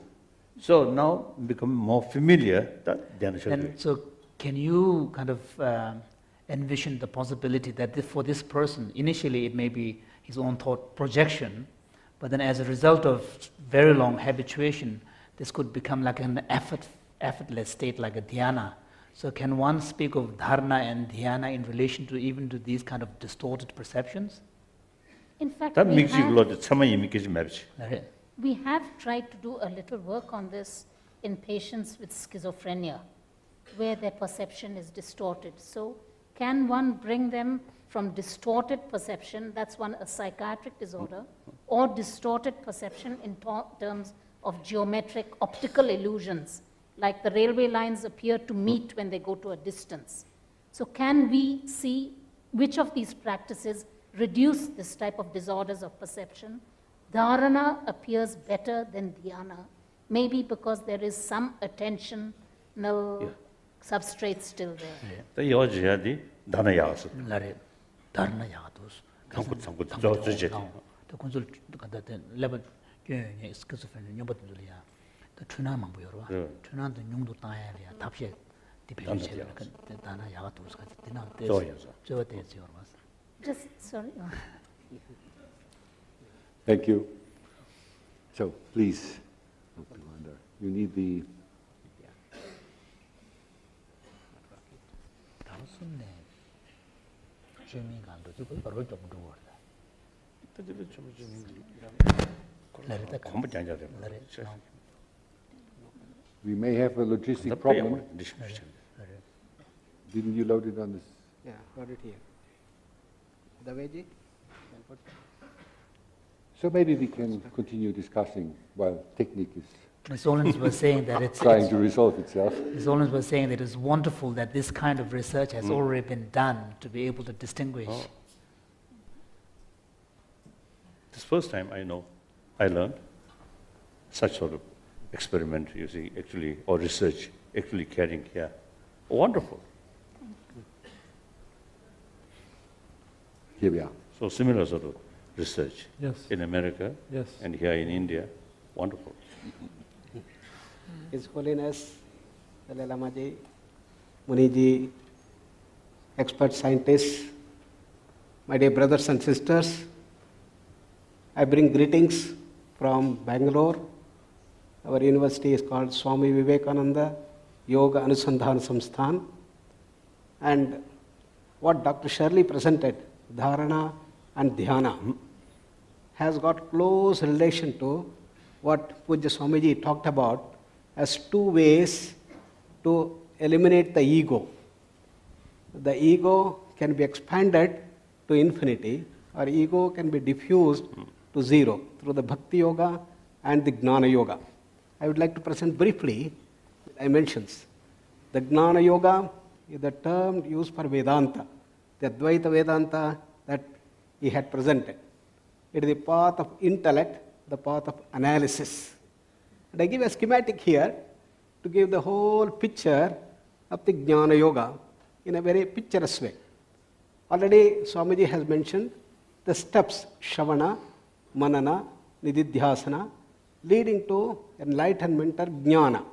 So now become more familiar that they understand. And so can you kind of envision the possibility that for this person, initially it may be his own thought projection, but then as a result of very long habituation, this could become like an effortless state, like a dhyana. So can one speak of dharana and dhyana in relation to even to these kind of distorted perceptions? In fact, that makes you lot of we have tried to do a little work on this in patients with schizophrenia, where their perception is distorted. So can one bring them from distorted perception, that's a psychiatric disorder, or distorted perception in terms of geometric optical illusions, like the railway lines appear to meet when they go to a distance. So can we see which of these practices reduce this type of disorders of perception? Dharana appears better than dhyana, maybe because there is some attentional substrate still there. Just, sorry. Thank you. So, please, you need the... We may have a logistic problem. Didn't you load it on this? Yeah, got it here. The veggie? So maybe we can continue discussing while technique is His Holiness was saying that it's trying to resolve itself. His Holiness was saying that it's wonderful that this kind of research has already been done to be able to distinguish. This first time I learned such sort of experiment using actually, or research actually carrying here. Wonderful. Here we are. So similar sort of research in America Yes. and here in India. Wonderful. His Holiness Dalai Lama Ji, Muniji, expert scientists, my dear brothers and sisters, I bring greetings from Bangalore. Our university is called Swami Vivekananda Yoga Anusandhana Samsthan. And what Dr. Shirley presented, Dharana and Dhyana, has got close relation to what Pujya Swamiji talked about as two ways to eliminate the ego. The ego can be expanded to infinity, or ego can be diffused to zero through the Bhakti Yoga and the Gnana Yoga. I would like to present briefly the dimensions. The Gnana Yoga is the term used for Vedanta, the Advaita Vedanta that he had presented. It is the path of intellect, the path of analysis. And I give a schematic here to give the whole picture of the Jnana Yoga in a very picturesque way. Already Swamiji has mentioned the steps, Shravana, Manana, Nididhyasana, leading to enlightenment or Jnana.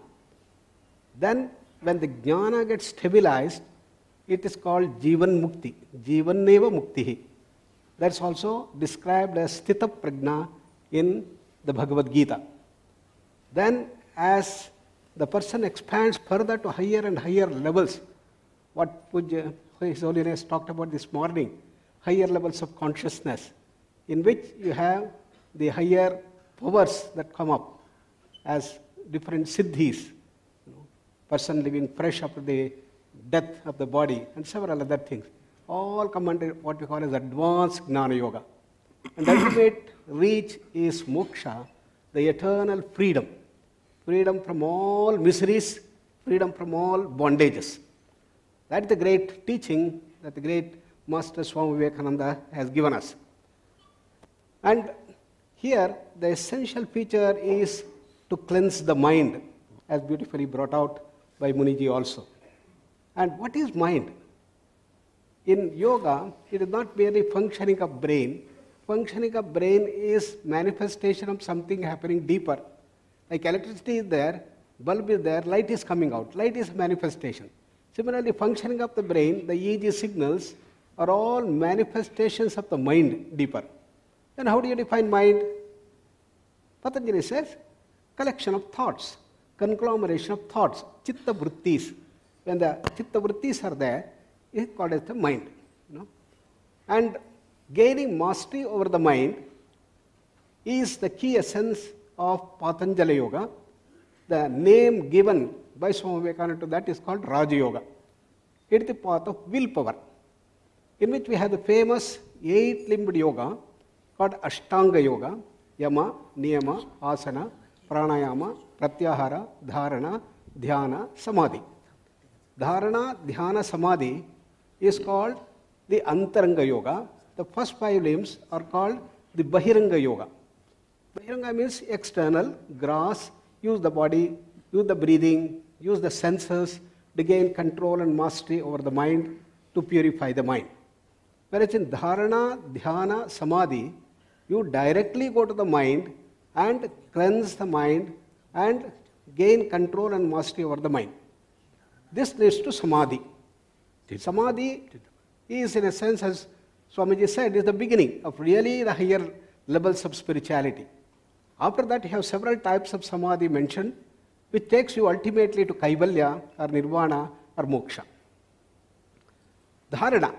Then when the Jnana gets stabilized, it is called Jivan Mukti, Jivanneva Muktihi. That's also described as Sthita Prajna in the Bhagavad Gita. Then as the person expands further to higher and higher levels, what His Holiness talked about this morning, higher levels of consciousness, in which you have the higher powers that come up as different siddhis, person living fresh after the death of the body, and several other things, all come under what we call as advanced Gnana Yoga. And ultimate reach is moksha, the eternal freedom. Freedom from all miseries, freedom from all bondages. That is the great teaching that the great Master Swami Vivekananda has given us. And here the essential feature is to cleanse the mind, as beautifully brought out by Muniji also. And what is mind? In yoga, it is not merely functioning of brain. Functioning of brain is manifestation of something happening deeper. Like electricity is there, bulb is there, light is coming out. Light is manifestation. Similarly, functioning of the brain, the EEG signals are all manifestations of the mind deeper. Then how do you define mind? Patanjali says, collection of thoughts, conglomeration of thoughts, chitta vrittis. When the chitta vrittis are there, it is called as the mind. And gaining mastery over the mind is the key essence of Patanjali Yoga. The name given by Swami Vivekananda to that is called Raja Yoga. It is the path of willpower, in which we have the famous 8-limbed yoga called Ashtanga Yoga, Yama, Niyama, Asana, Pranayama, Pratyahara, Dharana, Dhyana, Samadhi. Dharana, Dhyana, Samadhi is called the Antaranga Yoga. The first 5 limbs are called the Bahiranga Yoga. Bahiranga means external, grass, use the body, use the breathing, use the senses to gain control and mastery over the mind to purify the mind. Whereas in Dharana, Dhyana, Samadhi, you directly go to the mind and cleanse the mind and gain control and mastery over the mind. This leads to Samadhi. Samadhi is, in a sense, as Swamiji said, is the beginning of really the higher levels of spirituality. After that, you have several types of Samadhi mentioned, which takes you ultimately to Kaivalya or Nirvana or Moksha. Dharana.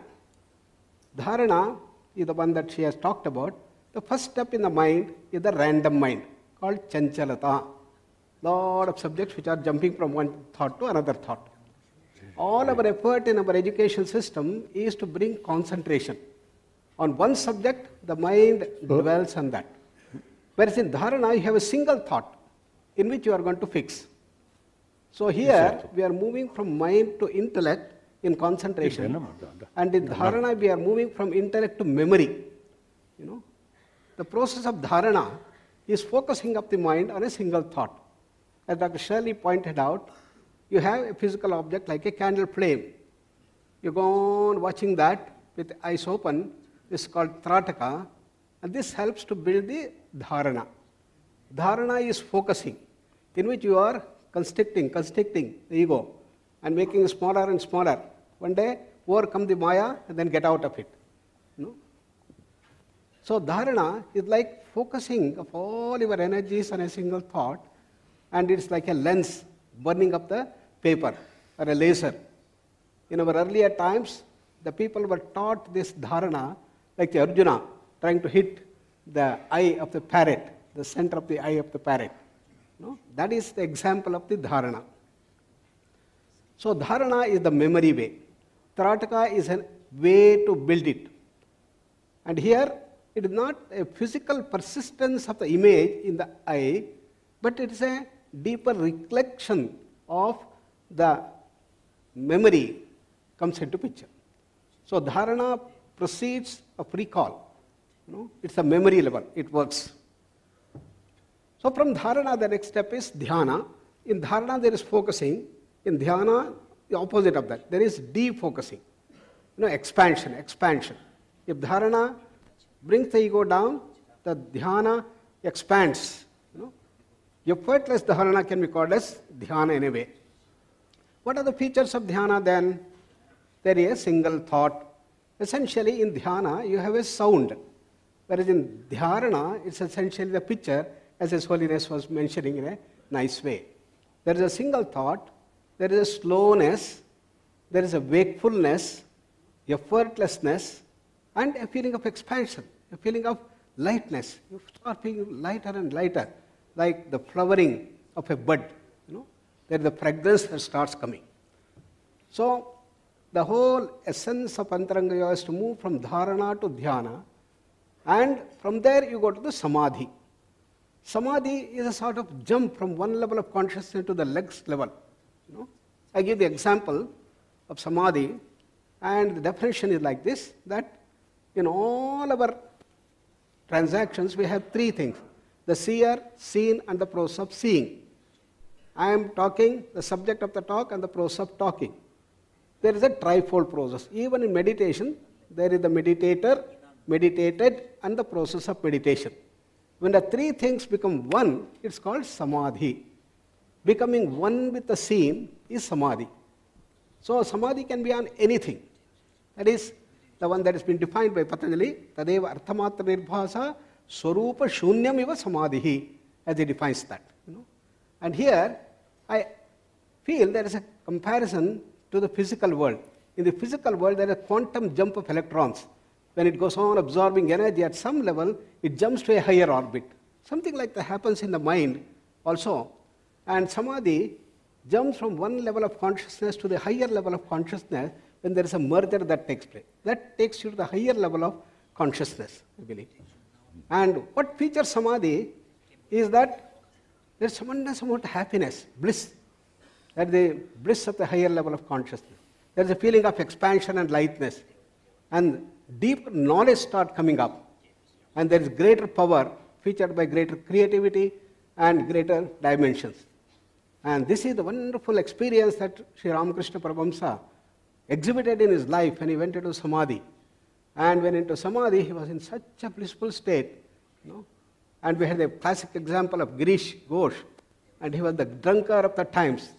Dharana is the one that she has talked about. The first step in the mind is the random mind, called Chanchalata. Lot of subjects which are jumping from one thought to another thought. All our effort in our education system is to bring concentration. On one subject, the mind dwells on that. Whereas in Dharana, you have a single thought in which you are going to fix. So here, we are moving from mind to intellect in concentration. And in Dharana, we are moving from intellect to memory. The process of Dharana is focusing up the mind on a single thought. As Dr. Shirley pointed out, you have a physical object like a candle flame. You go on watching that with eyes open. This is called Trataka. And this helps to build the Dharana. Dharana is focusing, in which you are constricting the ego and making it smaller and smaller. One day, overcome the Maya and then get out of it. So dharana is like focusing of all your energies on a single thought, and it's like a lens burning up the paper or a laser. In our earlier times, the people were taught this dharana like the Arjuna trying to hit the eye of the parrot, the center of the eye of the parrot. That is the example of the dharana. So dharana is the memory way. Tarataka is a way to build it. And here, it is not a physical persistence of the image in the eye, but it is a deeper recollection of the memory comes into picture. So dharana proceeds of recall. It's a memory level, it works. So from dharana, the next step is dhyana. In dharana, there is focusing. In dhyana, the opposite of that. There is defocusing. Expansion. If dharana brings the ego down, the dhyana expands. Effortless dharana can be called as dhyana in a way. What are the features of dhyana then? There is a single thought. Essentially, in dhyana, you have a sound. Whereas in dharana, it's essentially the picture, as His Holiness was mentioning in a nice way. There is a single thought, there is a slowness, there is a wakefulness, effortlessness, and a feeling of expansion, a feeling of lightness. You start feeling lighter and lighter, like the flowering of a bud. There the fragrance that starts coming. So the whole essence of Antaranga Yoga is to move from dharana to dhyana, and from there you go to the samadhi. Samadhi is a sort of jump from one level of consciousness to the next level. I give the example of samadhi, and the definition is like this, that in all our transactions we have three things: the seer, seen, and the process of seeing. I am talking, the subject of the talk, and the process of talking. There is a trifold process. Even in meditation, there is the meditator, meditated, and the process of meditation. When the three things become one, it's called samadhi. Becoming one with the seen is samadhi. So samadhi can be on anything. That is the one that has been defined by Patanjali, Tadeva Arthamatra Nirbhasa Swarupa Shunyam Iva Samadhi, as he defines that. And here, I feel there is a comparison to the physical world. In the physical world, there is a quantum jump of electrons. When it goes on absorbing energy at some level, it jumps to a higher orbit. Something like that happens in the mind also. And samadhi jumps from one level of consciousness to the higher level of consciousness when there is a merger that takes place. That takes you to the higher level of consciousness, I believe. And what features samadhi is that there is tremendous amount of happiness, bliss. That is the bliss of the higher level of consciousness. There is a feeling of expansion and lightness. And deep knowledge starts coming up. And there is greater power featured by greater creativity and greater dimensions. And this is the wonderful experience that Sri Ramakrishna Paramahamsa exhibited in his life when he went into samadhi. And when into samadhi, he was in such a blissful state. And we had a classic example of Girish Ghosh, and he was the drunkard of the times.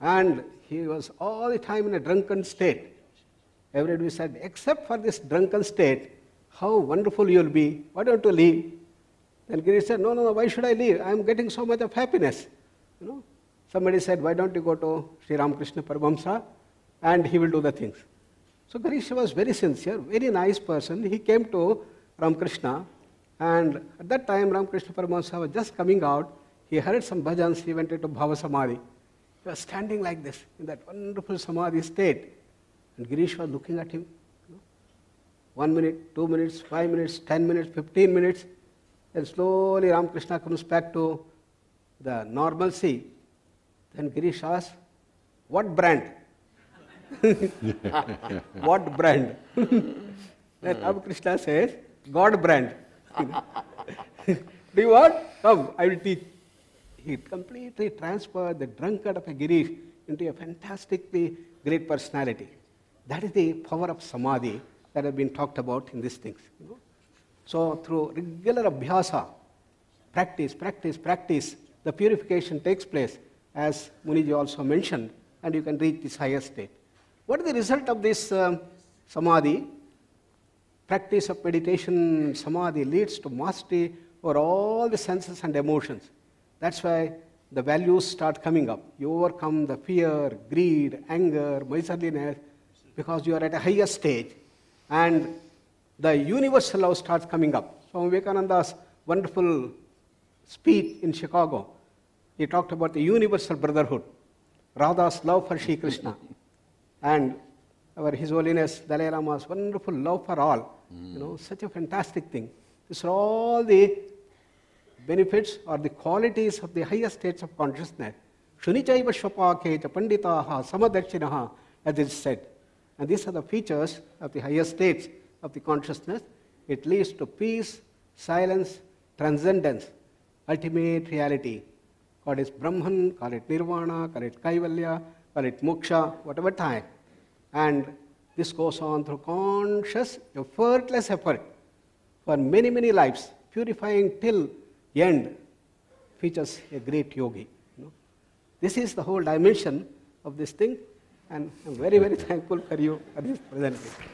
And he was all the time in a drunken state. Everybody said, except for this drunken state, how wonderful you will be. Why don't you leave? Then Girish said, no, why should I leave? I am getting so much of happiness. Somebody said, why don't you go to Sri Ramakrishna Paramahamsa, and he will do the things. So Girish was very sincere, very nice person. He came to Ramakrishna, and at that time Ramakrishna Paramahamsa was just coming out. He heard some bhajans, he went into Bhava Samadhi. He was standing like this, in that wonderful Samadhi state. And Girish was looking at him. 1 minute, 2 minutes, 5 minutes, 10 minutes, 15 minutes. Then slowly Ramakrishna comes back to the normalcy. Then Girish asks, what brand? What brand? Then Ramakrishna says, God brand. Do you want? Come, I will teach. He completely transferred the drunkard of a Girish into a fantastically great personality. That is the power of samadhi that has been talked about in these things. So through regular abhyasa, practice, the purification takes place, as Muniji also mentioned, and you can reach this higher state. What is the result of this samadhi? Practice of meditation, samadhi, leads to mastery over all the senses and emotions. That's why the values start coming up. You overcome the fear, greed, anger, miserliness, because you are at a higher stage, and the universal love starts coming up. So Vivekananda's wonderful speech in Chicago, he talked about the universal brotherhood, Radha's love for Sri Krishna, and His Holiness Dalai Lama's wonderful love for all. You know, such a fantastic thing. These are all the benefits or the qualities of the higher states of consciousness. Shunichaiva shvapake cha panditaha samadakshinaha, as it is said. And these are the features of the higher states of the consciousness. It leads to peace, silence, transcendence, ultimate reality. Call it Brahman, call it Nirvana, call it Kaivalya, call it Moksha, whatever time. And this goes on through conscious, effortless effort for many, many lives, purifying till end, features a great yogi. You know. This is the whole dimension of this thing, and I'm very, very thankful for you for this presentation.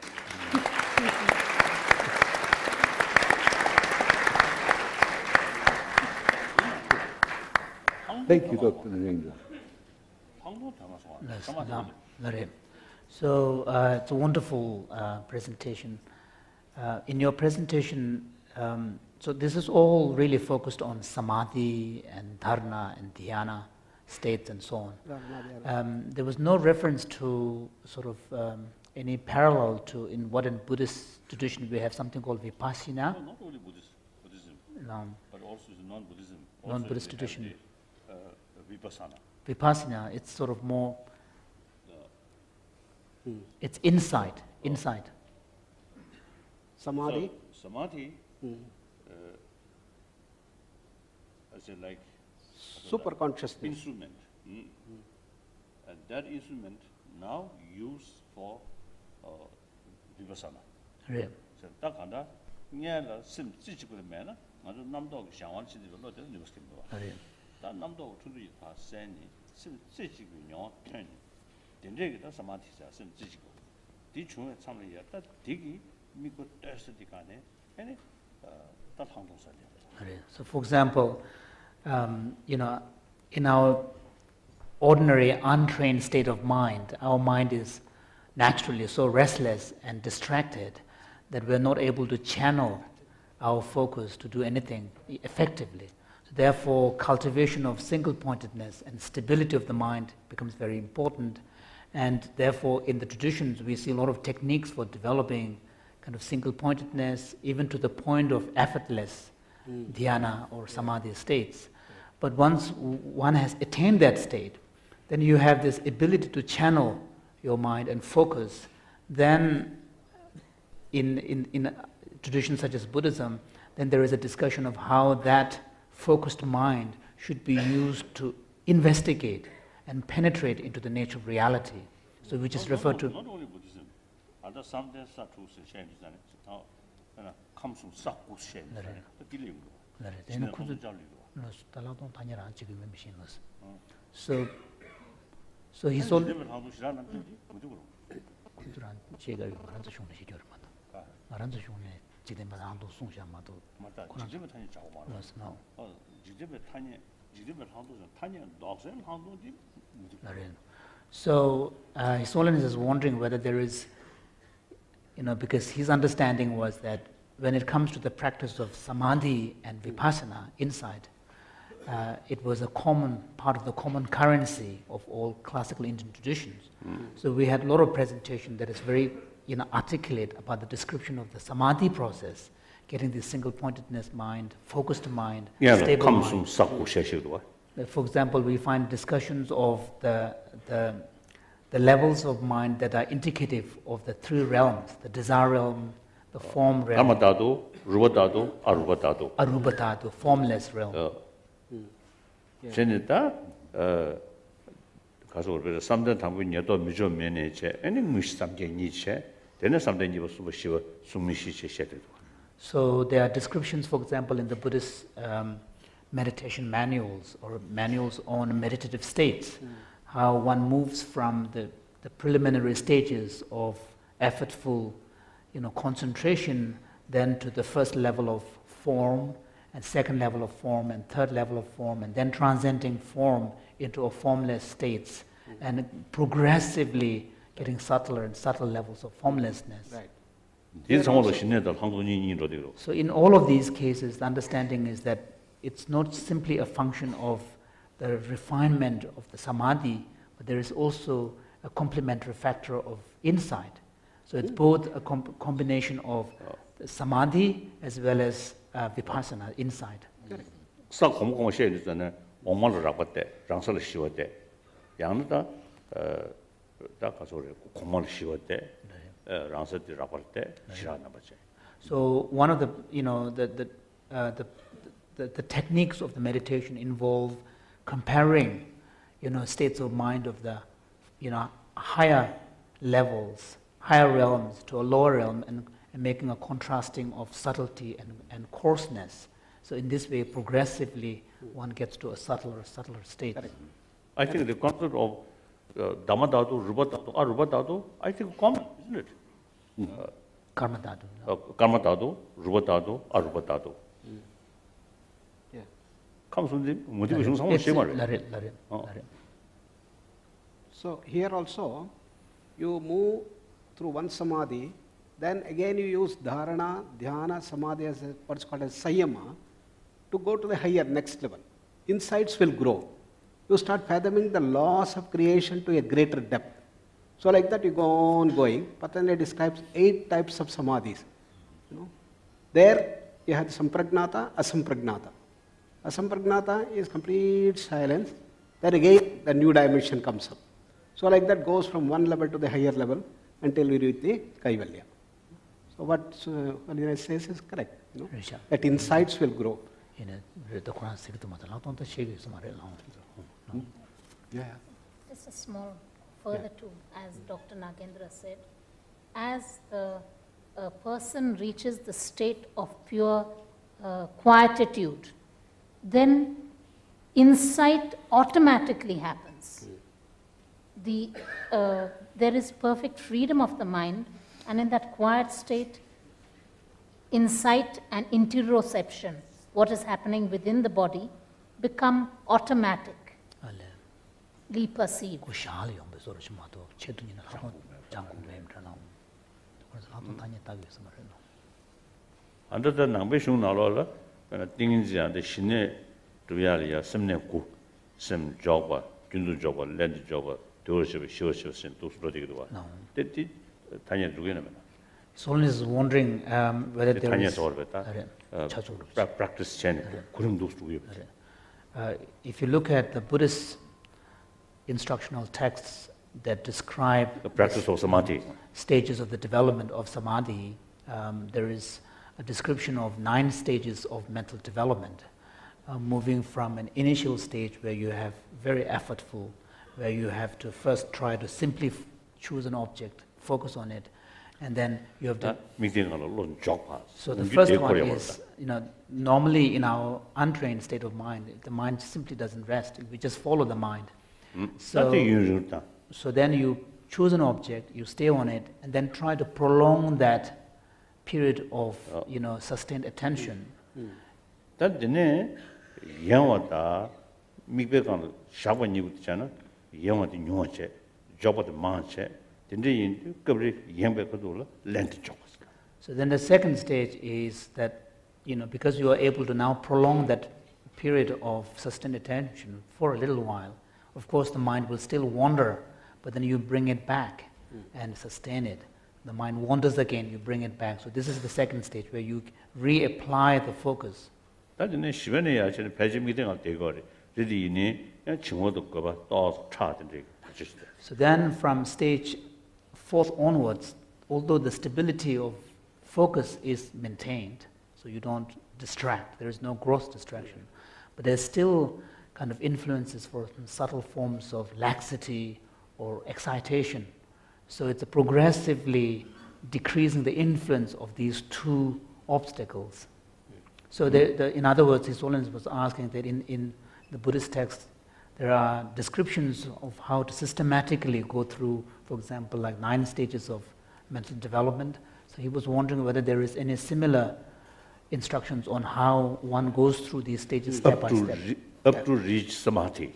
Thank you, Dr. Narendra. So it's a wonderful presentation. In your presentation, so this is all really focused on samadhi and dharana and dhyana states and so on. There was no reference to sort of any parallel to in Buddhist tradition we have something called vipassana. No, not only Buddhism, No. but also non-Buddhism. Non-Buddhist tradition. Vipassana. Vipassana, it's sort of more, it's insight. Samadhi? So, samadhi, as a like super consciousness. Instrument. And that instrument now used for vipassana. Yeah. So, that kind of, yeah, sim, chichikul man, I don't know, Shawan City, a lot of news came over. That number to the Sani, sim, chichikul, turn. Then they get some artists, sim, chichikul. Teach you at some year, that diggy, me could test the kind, and that handles it. So, for example, you know, in our ordinary untrained state of mind, our mind is naturally so restless and distracted that we're not able to channel our focus to do anything effectively. So therefore, cultivation of single-pointedness and stability of the mind becomes very important. And therefore, in the traditions, we see a lot of techniques for developing kind of single-pointedness, even to the point of effortless dhyana or samadhi states. But once one has attained that state, then you have this ability to channel your mind and focus. Then in traditions such as Buddhism, then there is a discussion of how that focused mind should be used to investigate and penetrate into the nature of reality. So which is referred to... Not only Buddhism, other some there are two sessions, comes from Sakku Shen, the Gilliam. So he sold... So His Holiness is wondering whether there is, you know, because his understanding was that when it comes to the practice of samadhi and vipassana, insight, it was a common part of the common currency of all classical Indian traditions. So we had a lot of presentation that is very, you know, articulate about the description of the samadhi process, getting this single-pointedness mind, focused mind, stable comes mind. from Sakku Shen. For example, we find discussions of the levels of mind that are indicative of the three realms: the desire realm, the form realm, Amadado, Rubadado, Arubadado. Arubadado, formless realm. Senita, Kaso, something Tanguin Yato, Mijo Meneche, any Mish something Nietzsche, then something you was super sure, Sumishi. So there are descriptions, for example, in the Buddhist meditation manuals or manuals on meditative states, how one moves from the preliminary stages of effortful, concentration, then to the first level of form, and second level of form, and third level of form, and then transcending form into a formless states, and progressively getting subtler and subtle levels of formlessness. Right. So in all of these cases, the understanding is that it's not simply a function of the refinement of the samadhi, but there is also a complementary factor of insight. So it's both a combination of the samadhi as well as vipassana, insight. So one of the techniques of the meditation involve comparing, states of mind of the, higher levels, higher realms to a lower realm, and making a contrasting of subtlety and coarseness. So in this way, progressively, one gets to a subtler state. I think the concept of Dhamma Dhatu, Rupa Dhatu, or Rupa Dhatu, I think common, isn't it? Karma Dhatu. Karma Dhatu, Rupa Dhatu, or Rupa Dhatu. Yeah. Comes from the motivation, someone So here also, you move through one samadhi, then again you use dharana, dhyana, samadhi as what's called as sayama to go to the higher next level. Insights will grow. You start fathoming the laws of creation to a greater depth. So like that you go on going. Patanjali describes 8 types of samadhis. There you have sampragnata, asampragnata. Asampragnata is complete silence. Then again the new dimension comes up. So like that goes from one level to the higher level until we reach the Kaivalya. So what Holiness says is correct. That insights will grow. Yeah. Just a small further to, as Dr. Nagendra said, as the person reaches the state of pure quietude, then insight automatically happens. There is perfect freedom of the mind, and in that quiet state, insight and interoception, what is happening within the body, become automatically perceived. Under the Nambishun Nalola, when a thing is the Shine, Duyalia, Semne Ku, Sem Joba, Jundu Joba, Land Joba, Tourship, Shurship, and Tusrodua. Did Tanya Duginam? Solon is wondering whether there is practice channel, couldn't do to if you look at the Buddhist instructional texts that describe the practice of samadhi, stages of the development of samadhi, there is a description of 9 stages of mental development, moving from an initial stage where you have very effortful, where you have to first try to simply choose an object, focus on it, and then you have to... So the first one is, normally in our untrained state of mind, the mind simply doesn't rest. We just follow the mind. So then you choose an object, you stay on it, and then try to prolong that period of, sustained attention. That dine yawata mikbe kan shaba ni utchana yawati nyuache joba de manche dinde yin kabri yembe kadula lent jobs. So then the second stage is that, because you are able to now prolong that period of sustained attention for a little while, of course the mind will still wander, but then you bring it back and sustain it. The mind wanders again, you bring it back. So this is the second stage where you reapply the focus. So then from stage 4th onwards, although the stability of focus is maintained, so you don't distract, there is no gross distraction, but there's still kind of influences for subtle forms of laxity or excitation. So it's a progressively decreasing the influence of these 2 obstacles. So in other words, His Holiness was asking that in the Buddhist text, there are descriptions of how to systematically go through, for example, like 9 stages of mental development. So he was wondering whether there is any similar instructions on how one goes through these stages step by step. Up to reach samadhi.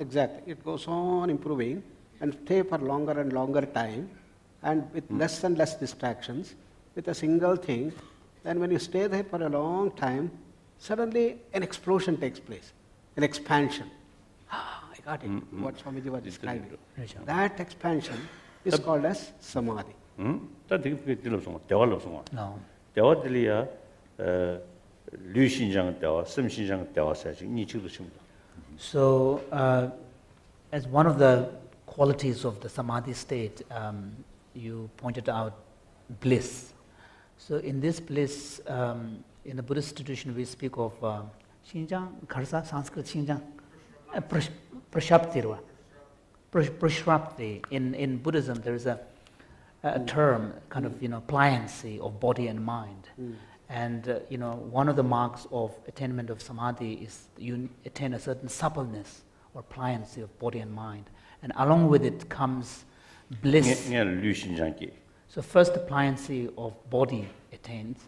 Exactly. It goes on improving and stay for longer and longer time, and with less and less distractions, with a single thing. Then when you stay there for a long time, suddenly an explosion takes place, an expansion. I got it, what Swamiji was describing. That expansion is called as samadhi. No. So, as one of the qualities of the samadhi state, you pointed out bliss. So, in this bliss, in the Buddhist tradition, we speak of Shinjang, Kharsa, Sanskrit Shinjang, Prashapti. Prashrapti. In Buddhism, there is a term, kind of, pliancy of body and mind. And, one of the marks of attainment of samadhi is you attain a certain suppleness or pliancy of body and mind. And along with it comes bliss. So first the pliancy of body attains,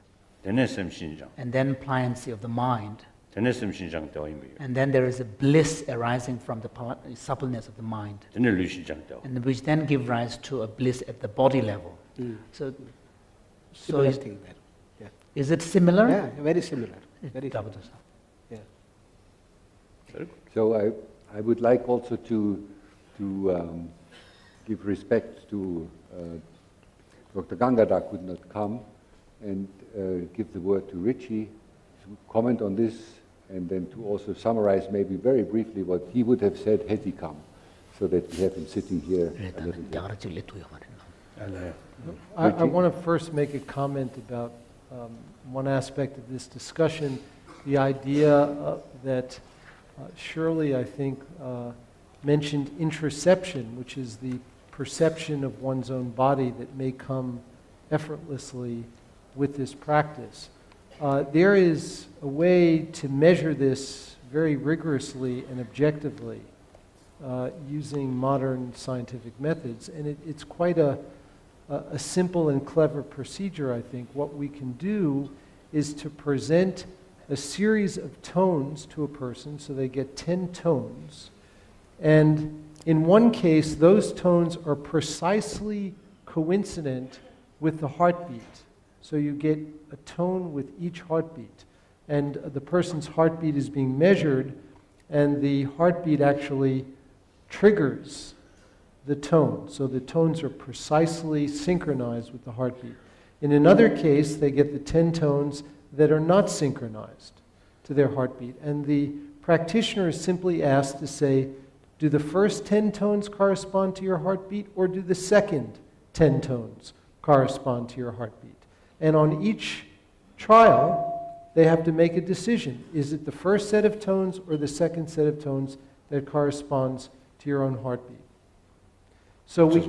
and then pliancy of the mind. And then there is a bliss arising from the suppleness of the mind, and which then give rise to a bliss at the body level. So is it similar? Yeah, very similar. Very similar. Yeah. So I would like also to give respect to Dr. Gangadhar could not come, and give the word to Richie to comment on this, and then to also summarize maybe very briefly what he would have said had he come, so that we have him sitting here a little bit. I want to first make a comment about one aspect of this discussion, the idea that Shirley, I think, mentioned introception, which is the perception of one's own body that may come effortlessly with this practice. There is a way to measure this very rigorously and objectively using modern scientific methods, and it's quite a simple and clever procedure, I think. What we can do is to present a series of tones to a person, so they get 10 tones, and in one case, those tones are precisely coincident with the heartbeat. So you get a tone with each heartbeat, and the person's heartbeat is being measured, and the heartbeat actually triggers the tone. So the tones are precisely synchronized with the heartbeat. In another case, they get the 10 tones that are not synchronized to their heartbeat, and the practitioner is simply asked to say, do the first 10 tones correspond to your heartbeat, or do the second 10 tones correspond to your heartbeat? And on each trial, they have to make a decision. Is it the first set of tones or the second set of tones that corresponds to your own heartbeat? So we...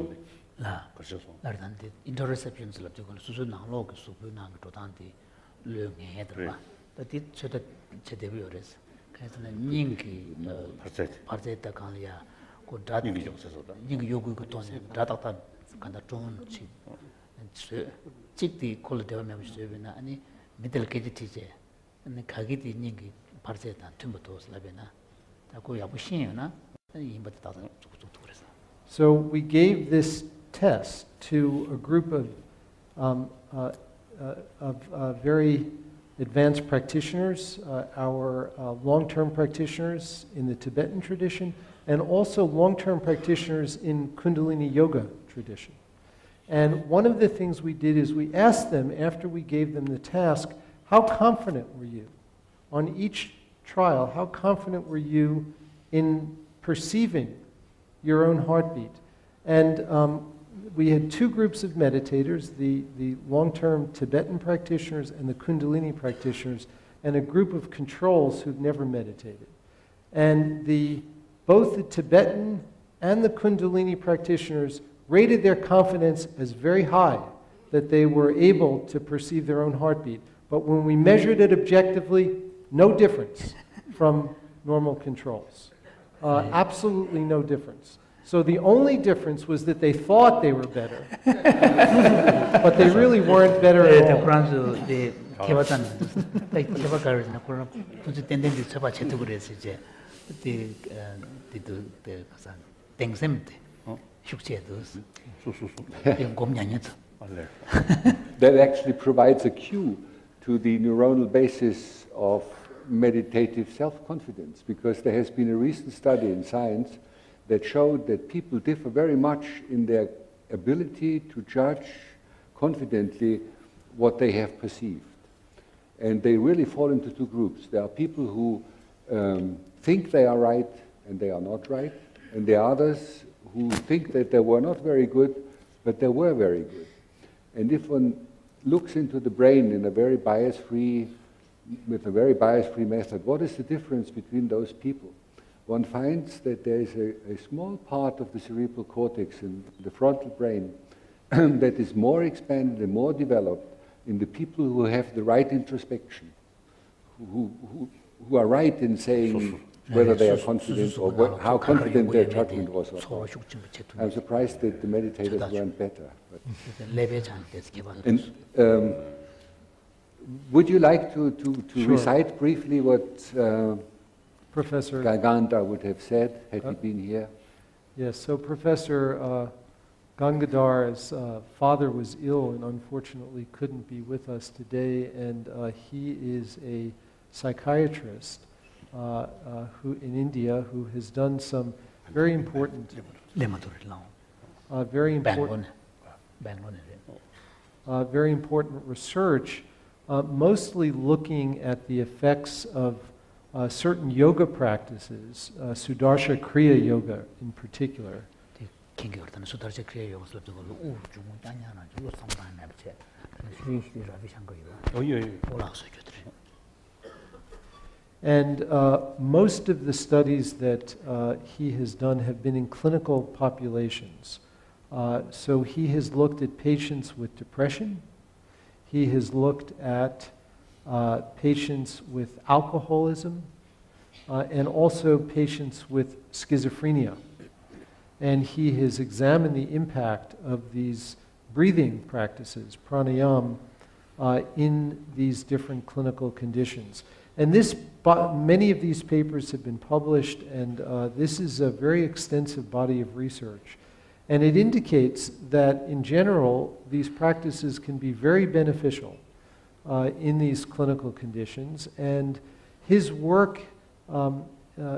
So we gave this test to a group of very advanced practitioners, our long-term practitioners in the Tibetan tradition, and also long-term practitioners in Kundalini Yoga tradition. And one of the things we did is we asked them, after we gave them the task, how confident were you? On each trial, how confident were you in perceiving your own heartbeat? And we had two groups of meditators, the long-term Tibetan practitioners and the Kundalini practitioners, and a group of controls who've never meditated. And both the Tibetan and the Kundalini practitioners rated their confidence as very high, that they were able to perceive their own heartbeat. But when we measured it objectively, no difference from normal controls. Absolutely no difference. So the only difference was that they thought they were better, but they really weren't better at all. That actually provides a cue to the neuronal basis of meditative self-confidence, because there has been a recent study in Science that showed that people differ very much in their ability to judge confidently what they have perceived. And they really fall into two groups. There are people who think they are right and they are not right, and there are others who think that they were not very good, but they were very good. And if one looks into the brain in a very bias-free, with a very bias-free method, what is the difference between those people? One finds that there is a small part of the cerebral cortex in the frontal brain that is more expanded and more developed in the people who have the right introspection, who are right in saying whether they are confident or how confident their judgment was or not. I'm surprised that the meditators weren't better. And would you like to Sure. recite briefly what Professor Gangadhar would have said had he been here? Yes, so Professor Gangadhar's father was ill and unfortunately couldn't be with us today, and he is a psychiatrist who in India who has done some very important research, mostly looking at the effects of certain yoga practices, Sudarsha Kriya Yoga in particular. And most of the studies that he has done have been in clinical populations. So he has looked at patients with depression. He has looked at patients with alcoholism and also patients with schizophrenia. And he has examined the impact of these breathing practices, pranayama, in these different clinical conditions. And many of these papers have been published, and this is a very extensive body of research. And it indicates that, in general, these practices can be very beneficial in these clinical conditions. And his work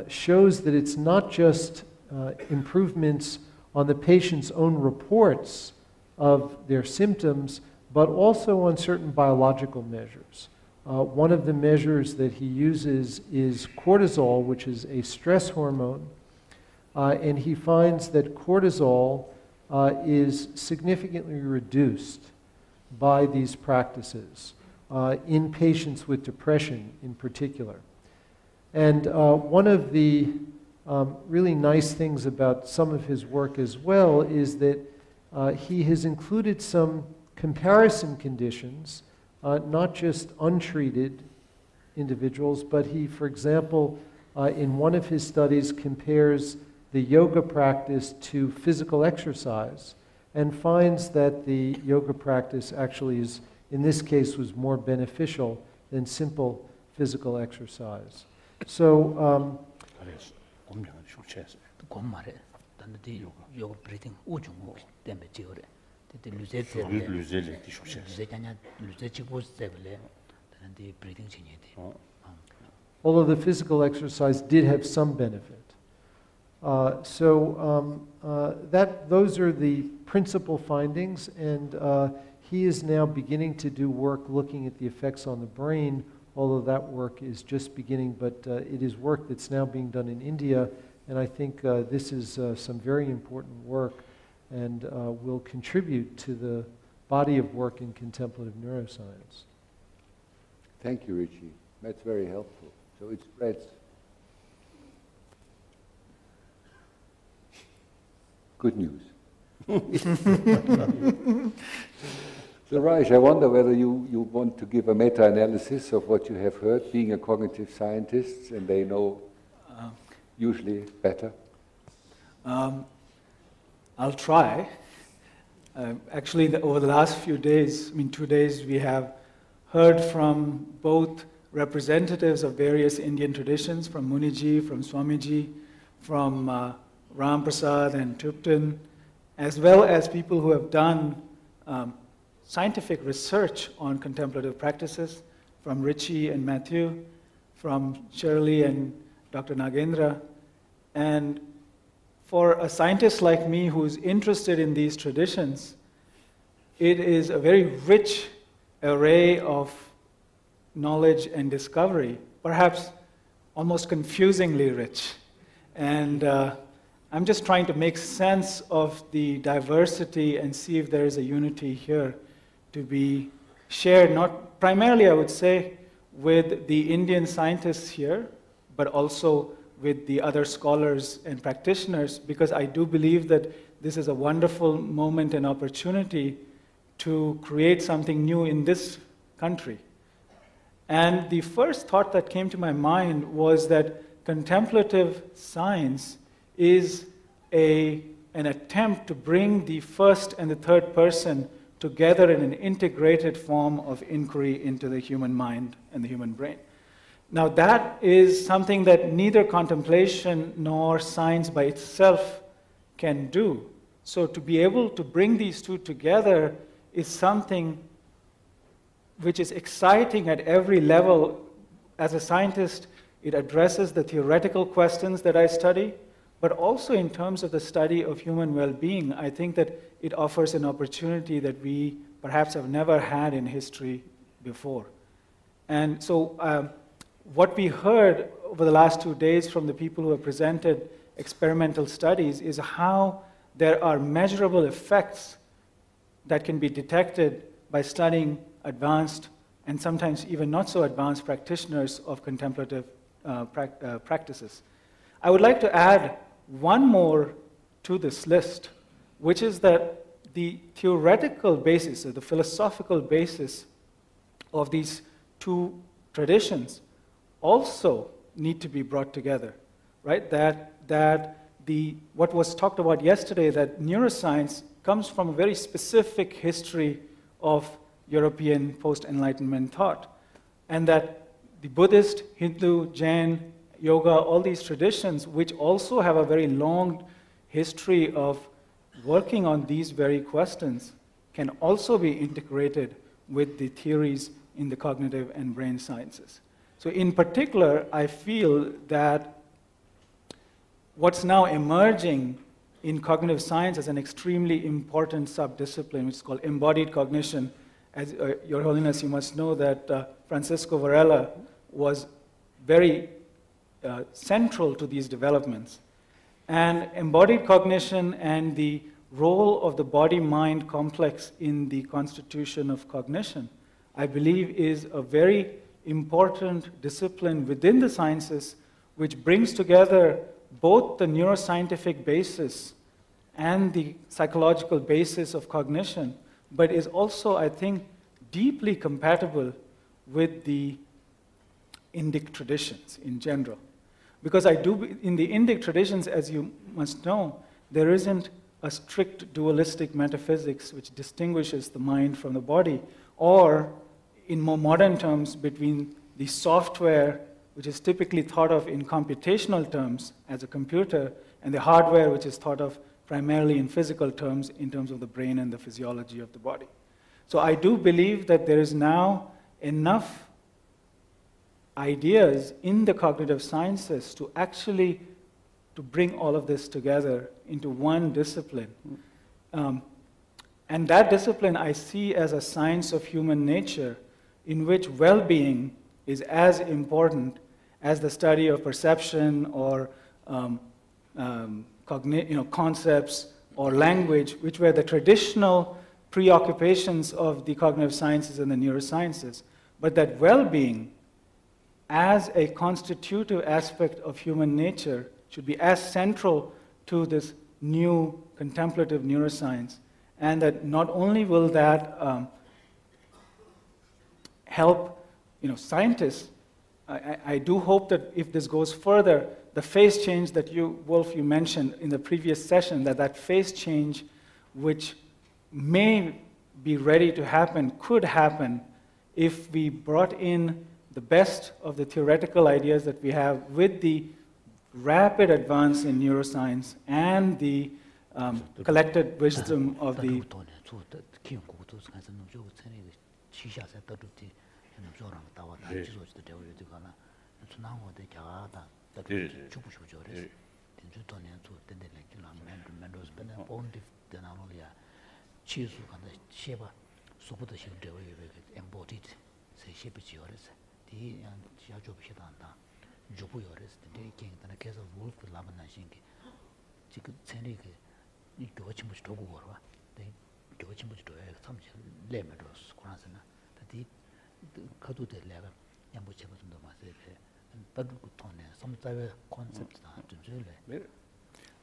shows that it's not just improvements on the patient's own reports of their symptoms, but also on certain biological measures. One of the measures that he uses is cortisol, which is a stress hormone, and he finds that cortisol is significantly reduced by these practices in patients with depression in particular. And one of the really nice things about some of his work as well is that he has included some comparison conditions, not just untreated individuals, but he, for example, in one of his studies compares the yoga practice to physical exercise and finds that the yoga practice actually is, in this case, was more beneficial than simple physical exercise. So, although the physical exercise did have some benefit. Those are the principal findings, and he is now beginning to do work looking at the effects on the brain, although that work is just beginning, but it is work that's now being done in India, and I think this is some very important work and will contribute to the body of work in contemplative neuroscience. Thank you, Richie. That's very helpful. So it spreads. Good news. So Raj, I wonder whether you want to give a meta-analysis of what you have heard, being a cognitive scientist, and they know usually better? I'll try. Actually, over the last few days, 2 days, we have heard from both representatives of various Indian traditions, from Muniji, from Swamiji, from Ram Prasad and Tupton, as well as people who have done scientific research on contemplative practices, from Richie and Matthew, from Shirley and Dr. Nagendra. And for a scientist like me who's interested in these traditions, it is a very rich array of knowledge and discovery, perhaps almost confusingly rich. And I'm just trying to make sense of the diversity and see if there is a unity here to be shared, not primarily, I would say, with the Indian scientists here, but also with the other scholars and practitioners, because I do believe that this is a wonderful moment and opportunity to create something new in this country. And the first thought that came to my mind was that contemplative science is an attempt to bring the first and the third person together in an integrated form of inquiry into the human mind and the human brain. Now that is something that neither contemplation nor science by itself can do. So to be able to bring these two together is something which is exciting at every level. As a scientist, it addresses the theoretical questions that I study, but also in terms of the study of human well-being, I think that it offers an opportunity that we perhaps have never had in history before. And so what we heard over the last 2 days from the people who have presented experimental studies is how there are measurable effects that can be detected by studying advanced and sometimes even not so advanced practitioners of contemplative practices. I would like to add one more to this list, which is that the theoretical basis or the philosophical basis of these two traditions also need to be brought together, right? What was talked about yesterday, that neuroscience comes from a very specific history of European post-Enlightenment thought, and that the Buddhist, Hindu, Jain, yoga, all these traditions, which also have a very long history of working on these very questions, can also be integrated with the theories in the cognitive and brain sciences. So in particular, I feel that what's now emerging in cognitive science as an extremely important subdiscipline, which is called embodied cognition. As Your Holiness, you must know that Francisco Varela was very central to these developments. And embodied cognition and the role of the body-mind complex in the constitution of cognition, I believe, is a very important discipline within the sciences which brings together both the neuroscientific basis and the psychological basis of cognition, but is also, I think, deeply compatible with the Indic traditions in general. Because in the Indic traditions, as you must know, there isn't a strict dualistic metaphysics which distinguishes the mind from the body, or in more modern terms, between the software, which is typically thought of in computational terms as a computer, and the hardware, which is thought of primarily in physical terms, in terms of the brain and the physiology of the body. So I do believe that there is now enough ideas in the cognitive sciences to actually bring all of this together into one discipline. And that discipline I see as a science of human nature in which well-being is as important as the study of perception or concepts or language, which were the traditional preoccupations of the cognitive sciences and the neurosciences. But that well-being, as a constitutive aspect of human nature, should be as central to this new contemplative neuroscience, and that not only will that help scientists I do hope that if this goes further, the phase change that you, Wolf, you mentioned in the previous session, that phase change which may be ready to happen, could happen if we brought in the best of the theoretical ideas that we have with the rapid advance in neuroscience and the collected wisdom of the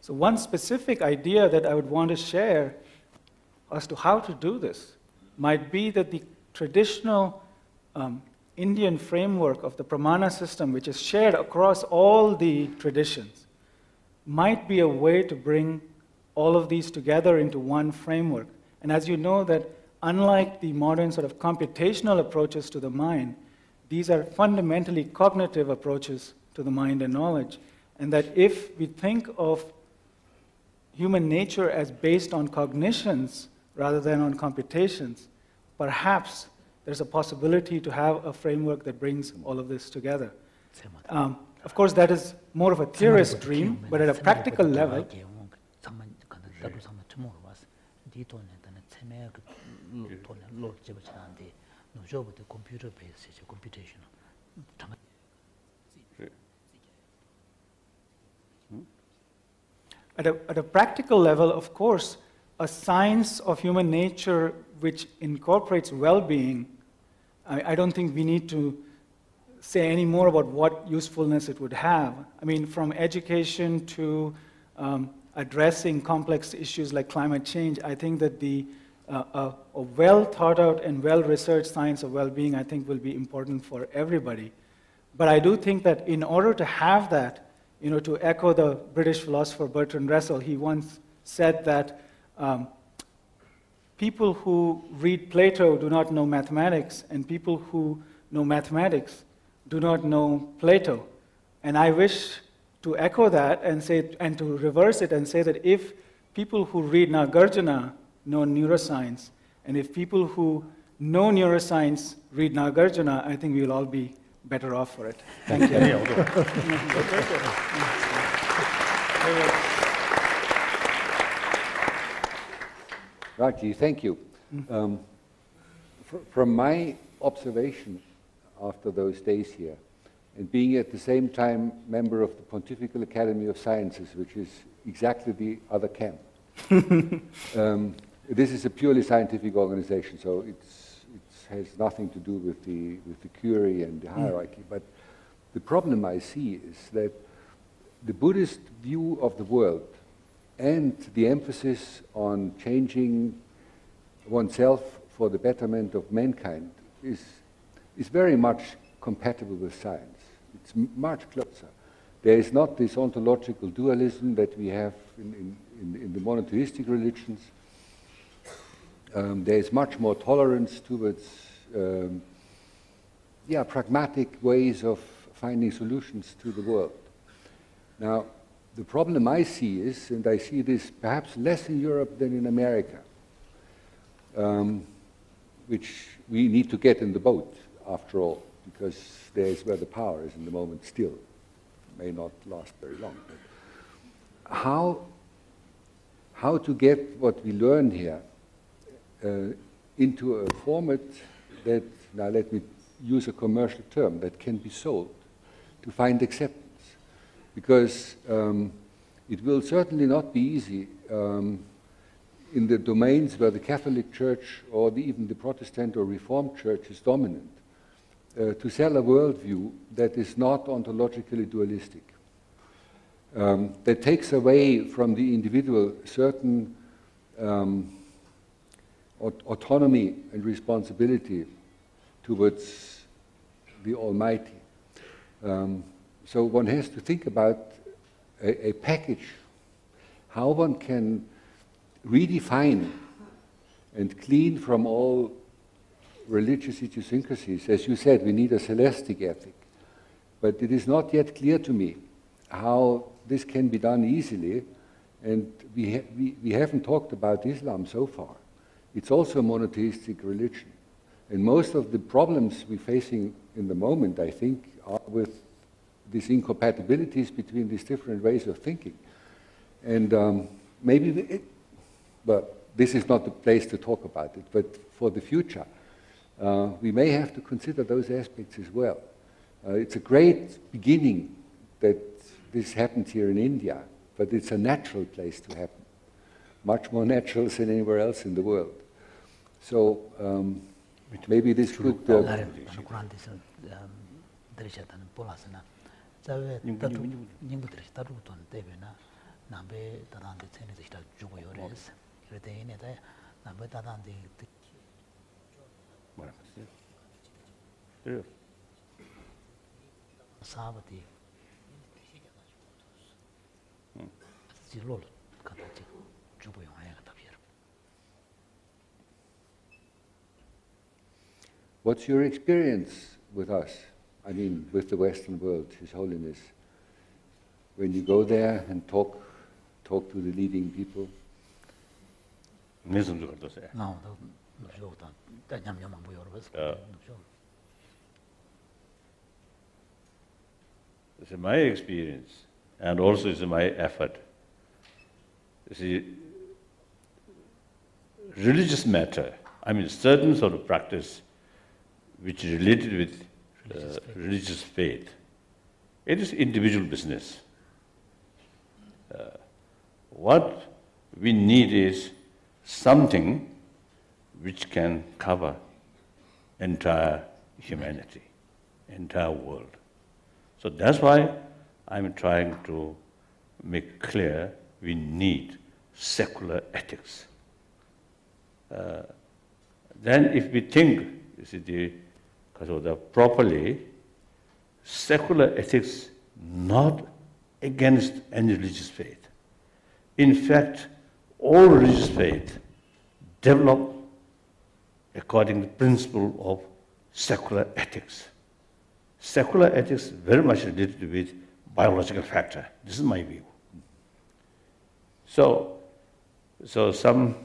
So one specific idea that I would want to share as to how to do this might be that the traditional Indian framework of the pramana system, which is shared across all the traditions, might be a way to bring all of these together into one framework. And as you know, that unlike the modern sort of computational approaches to the mind, these are fundamentally cognitive approaches to the mind and knowledge. And that if we think of human nature as based on cognitions rather than on computations, perhaps there's a possibility to have a framework that brings all of this together. Of course, that is more of a theorist dream, but at a practical level, at a practical level, of course, a science of human nature which incorporates well-being, I don't think we need to say any more about what usefulness it would have. I mean, from education to addressing complex issues like climate change, I think that a well-thought-out and well-researched science of well-being, I think, will be important for everybody. But I do think that in order to have that, you know, to echo the British philosopher Bertrand Russell, he once said that people who read Plato do not know mathematics, and people who know mathematics do not know Plato. And I wish to echo that and say, and to reverse it and say that if people who read Nagarjuna know neuroscience, and if people who know neuroscience read Nagarjuna, I think we will all be better off for it. Thank you. Raji, thank you. From my observation after those days here, and being at the same time member of the Pontifical Academy of Sciences, which is exactly the other camp, this is a purely scientific organization, so it has nothing to do with the Curie and the hierarchy. But the problem I see is that the Buddhist view of the world and the emphasis on changing oneself for the betterment of mankind is very much compatible with science. It's much closer. There is not this ontological dualism that we have in the monotheistic religions. There is much more tolerance towards pragmatic ways of finding solutions to the world. Now, the problem I see is, and I see this perhaps less in Europe than in America, which we need to get in the boat, after all, because there's where the power is in the moment still. May not last very long. But how to get what we learn here into a format that, now let me use a commercial term, that can be sold to find acceptance. Because it will certainly not be easy in the domains where the Catholic Church or even the Protestant or Reformed Church is dominant to sell a worldview that is not ontologically dualistic, that takes away from the individual certain autonomy and responsibility towards the Almighty. So one has to think about a package, how one can redefine and clean from all religious idiosyncrasies. As you said, we need a celestic ethic. But it is not yet clear to me how this can be done easily, and we haven't talked about Islam so far. It's also a monotheistic religion. And most of the problems we're facing in the moment, I think, are with these incompatibilities between these different ways of thinking. And but this is not the place to talk about it, but for the future, we may have to consider those aspects as well. It's a great beginning that this happened here in India, but it's a natural place to happen, much more natural than anywhere else in the world. So maybe this could... What's your experience with us? I mean, with the Western world, His Holiness? When you go there and talk to the leading people? This is my experience, and also is my effort. You see, religious matter, I mean certain sort of practice which is related with religious faith, it is individual business. What we need is something which can cover entire humanity, entire world. So that's why I'm trying to make clear we need secular ethics. Then if we think, you see, properly, secular ethics not against any religious faith. In fact, all religious faith develop according to the principle of secular ethics. Secular ethics very much related with biological factor. This is my view. So some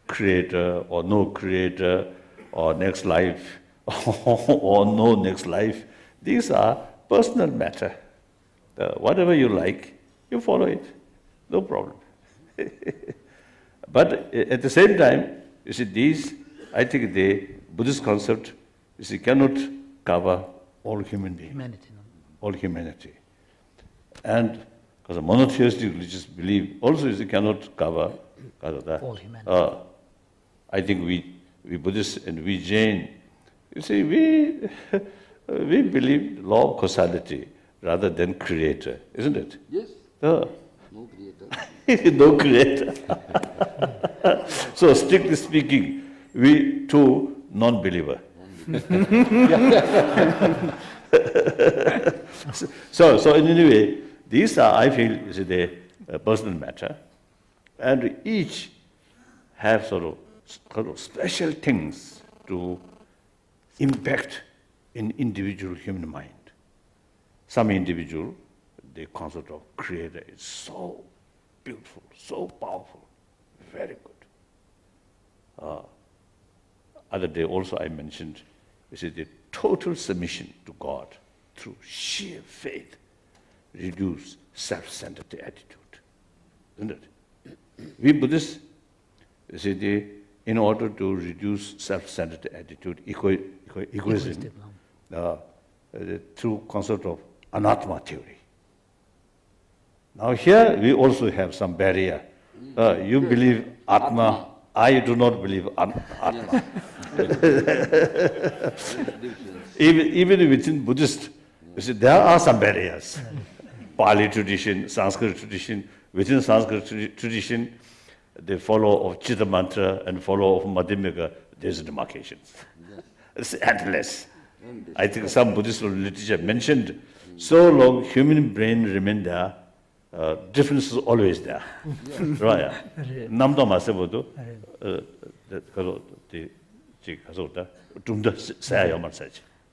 creator or no creator or next life or no next life, these are personal matter. Whatever you like, you follow it, no problem. But at the same time, you see, these, I think the Buddhist concept, you see, cannot cover all human beings, all humanity. And because a monotheistic religious belief also is cannot cover all humanity. I think we Buddhists and we Jain, you see, we believe law of causality rather than creator, isn't it? Yes. No creator. No creator. So strictly speaking, we too non-believer. So in any way, these are, I feel, is a personal matter, and each have sort of special things to impact in individual human mind. Some individual, the concept of creator is so beautiful, so powerful, very good. Other day also I mentioned, is the total submission to God through sheer faith reduce self-centered attitude, isn't it? We Buddhists, you see, in order to reduce self-centered attitude, egoism, through concept of anatma theory. Now here we also have some barrier. You believe atma, I do not believe atma. Even within Buddhist, you see, there are some barriers. Pali tradition, Sanskrit tradition, within Sanskrit tradition, they follow of Chitta mantra and follow of Madhyamika, there's demarcations. It's endless. I think some Buddhist literature mentioned, so long human brain remain there, difference is always there. Right? Namdo masabodo,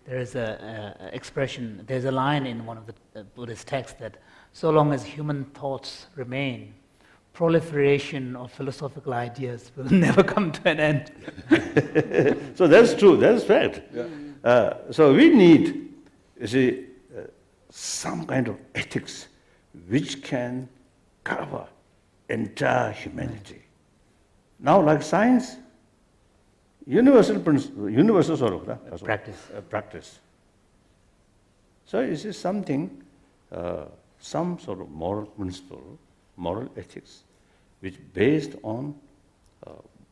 there is a expression, there's a line in one of the Buddhist texts that so long as human thoughts remain, proliferation of philosophical ideas will never come to an end. So that's true, that's fact. Yeah. So we need, you see, some kind of ethics which can cover entire humanity. Now, like science, universal principle, universal sort of practice. So is it something, some sort of moral principle, moral ethics, which based on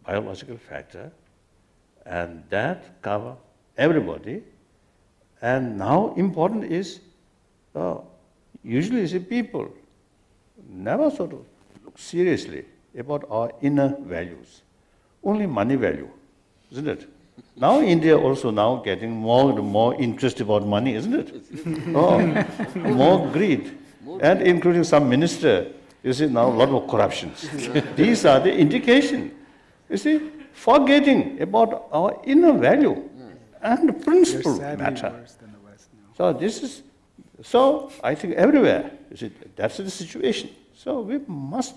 biological factor, and that cover everybody. And now important is, usually you see people never sort of look seriously about our inner values, only money value, isn't it? Now India also now getting more and more interest about money, isn't it? More greed, and including some minister, you see now a lot of corruptions. These are the indication, you see, forgetting about our inner value and principle matter. So this is, so I think everywhere, you see, that's the situation. So we must,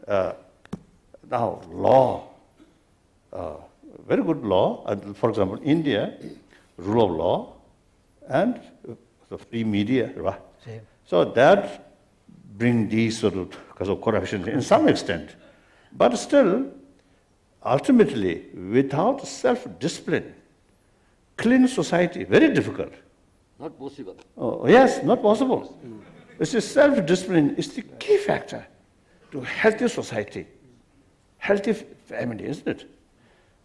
now law, very good law, for example, India, rule of law, and the free media, right? So that bring these sort of corruption in some extent. But still, ultimately, without self-discipline, clean society, very difficult. Not possible. Oh, yes, not possible. This is self-discipline is the key factor to healthy society, healthy family, isn't it?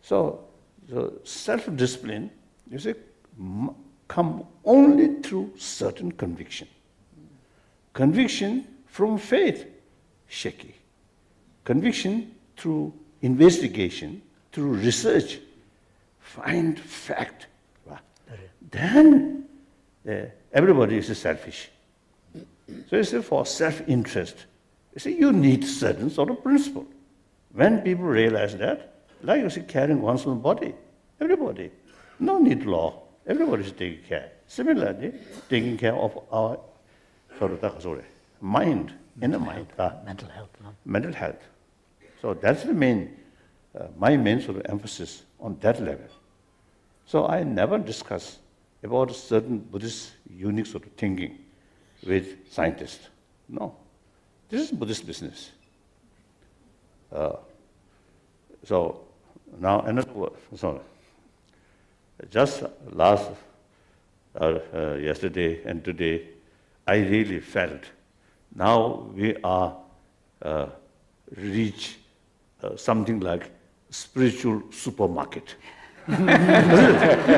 So self-discipline, you see, come only through certain conviction. Conviction from faith, shaky. Conviction through investigation, through research, find fact. Then everybody is selfish. So you see, for self-interest, you see, you need certain sort of principle. When people realize that, like you see, carrying one's own body, everybody, no need law, everybody is taking care. Similarly, taking care of our mind, inner mind. Mental health. No? Mental health. So that's the main, my main sort of emphasis on that level. So I never discuss about certain Buddhist unique sort of thinking with scientists. No, this is Buddhist business. So now another word. So just last yesterday and today, I really felt now we are reach something like spiritual supermarket.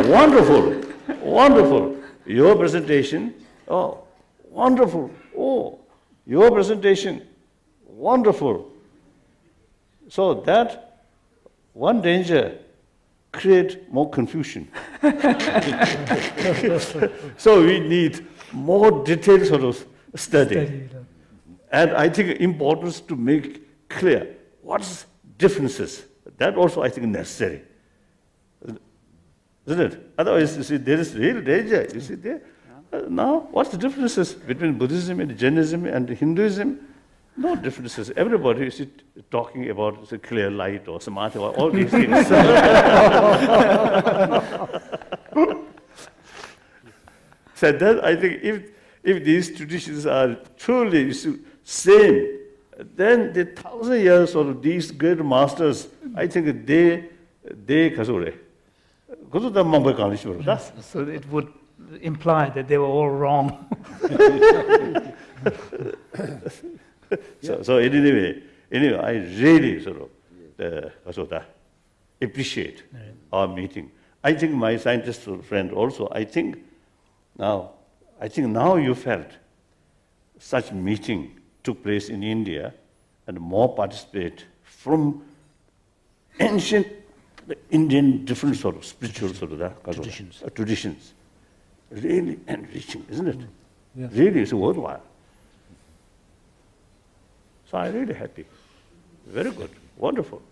Wonderful, wonderful. Your presentation, oh, wonderful. Oh, your presentation, wonderful. So that one danger create more confusion. So we need more detailed sort of study. And I think importance to make clear what's differences. That also I think necessary. Isn't it? Otherwise, you see, there is real danger. You see there. Now, what's the differences between Buddhism and Jainism and Hinduism? No differences. Everybody is talking about the clear light or samadhi or all these things. So that I think if these traditions are truly same, then the 1,000 years of these great masters, I think they kasore. So it would imply that they were all wrong. So anyway, I really sort of appreciate our meeting. I think my scientist friend also, I think now you felt such meeting took place in India and more participate from ancient the Indian different sort of spiritual sort of that Traditions. Traditions. Really enriching, isn't it? Yeah. Really, it's worthwhile. So I'm really happy. Very good, wonderful.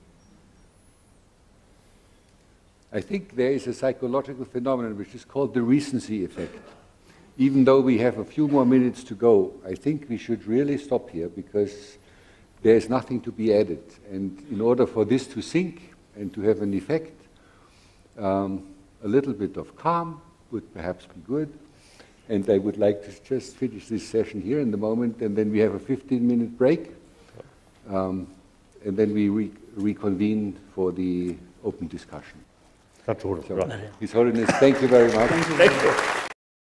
I think there is a psychological phenomenon which is called the recency effect. Even though we have a few more minutes to go, I think we should really stop here because there is nothing to be added. And in order for this to sink and to have an effect, a little bit of calm would perhaps be good. And I would like to just finish this session here in the moment, and then we have a 15-minute break. And then we reconvene for the open discussion. That's all. So, Right. His Holiness, thank you very much. Thank you.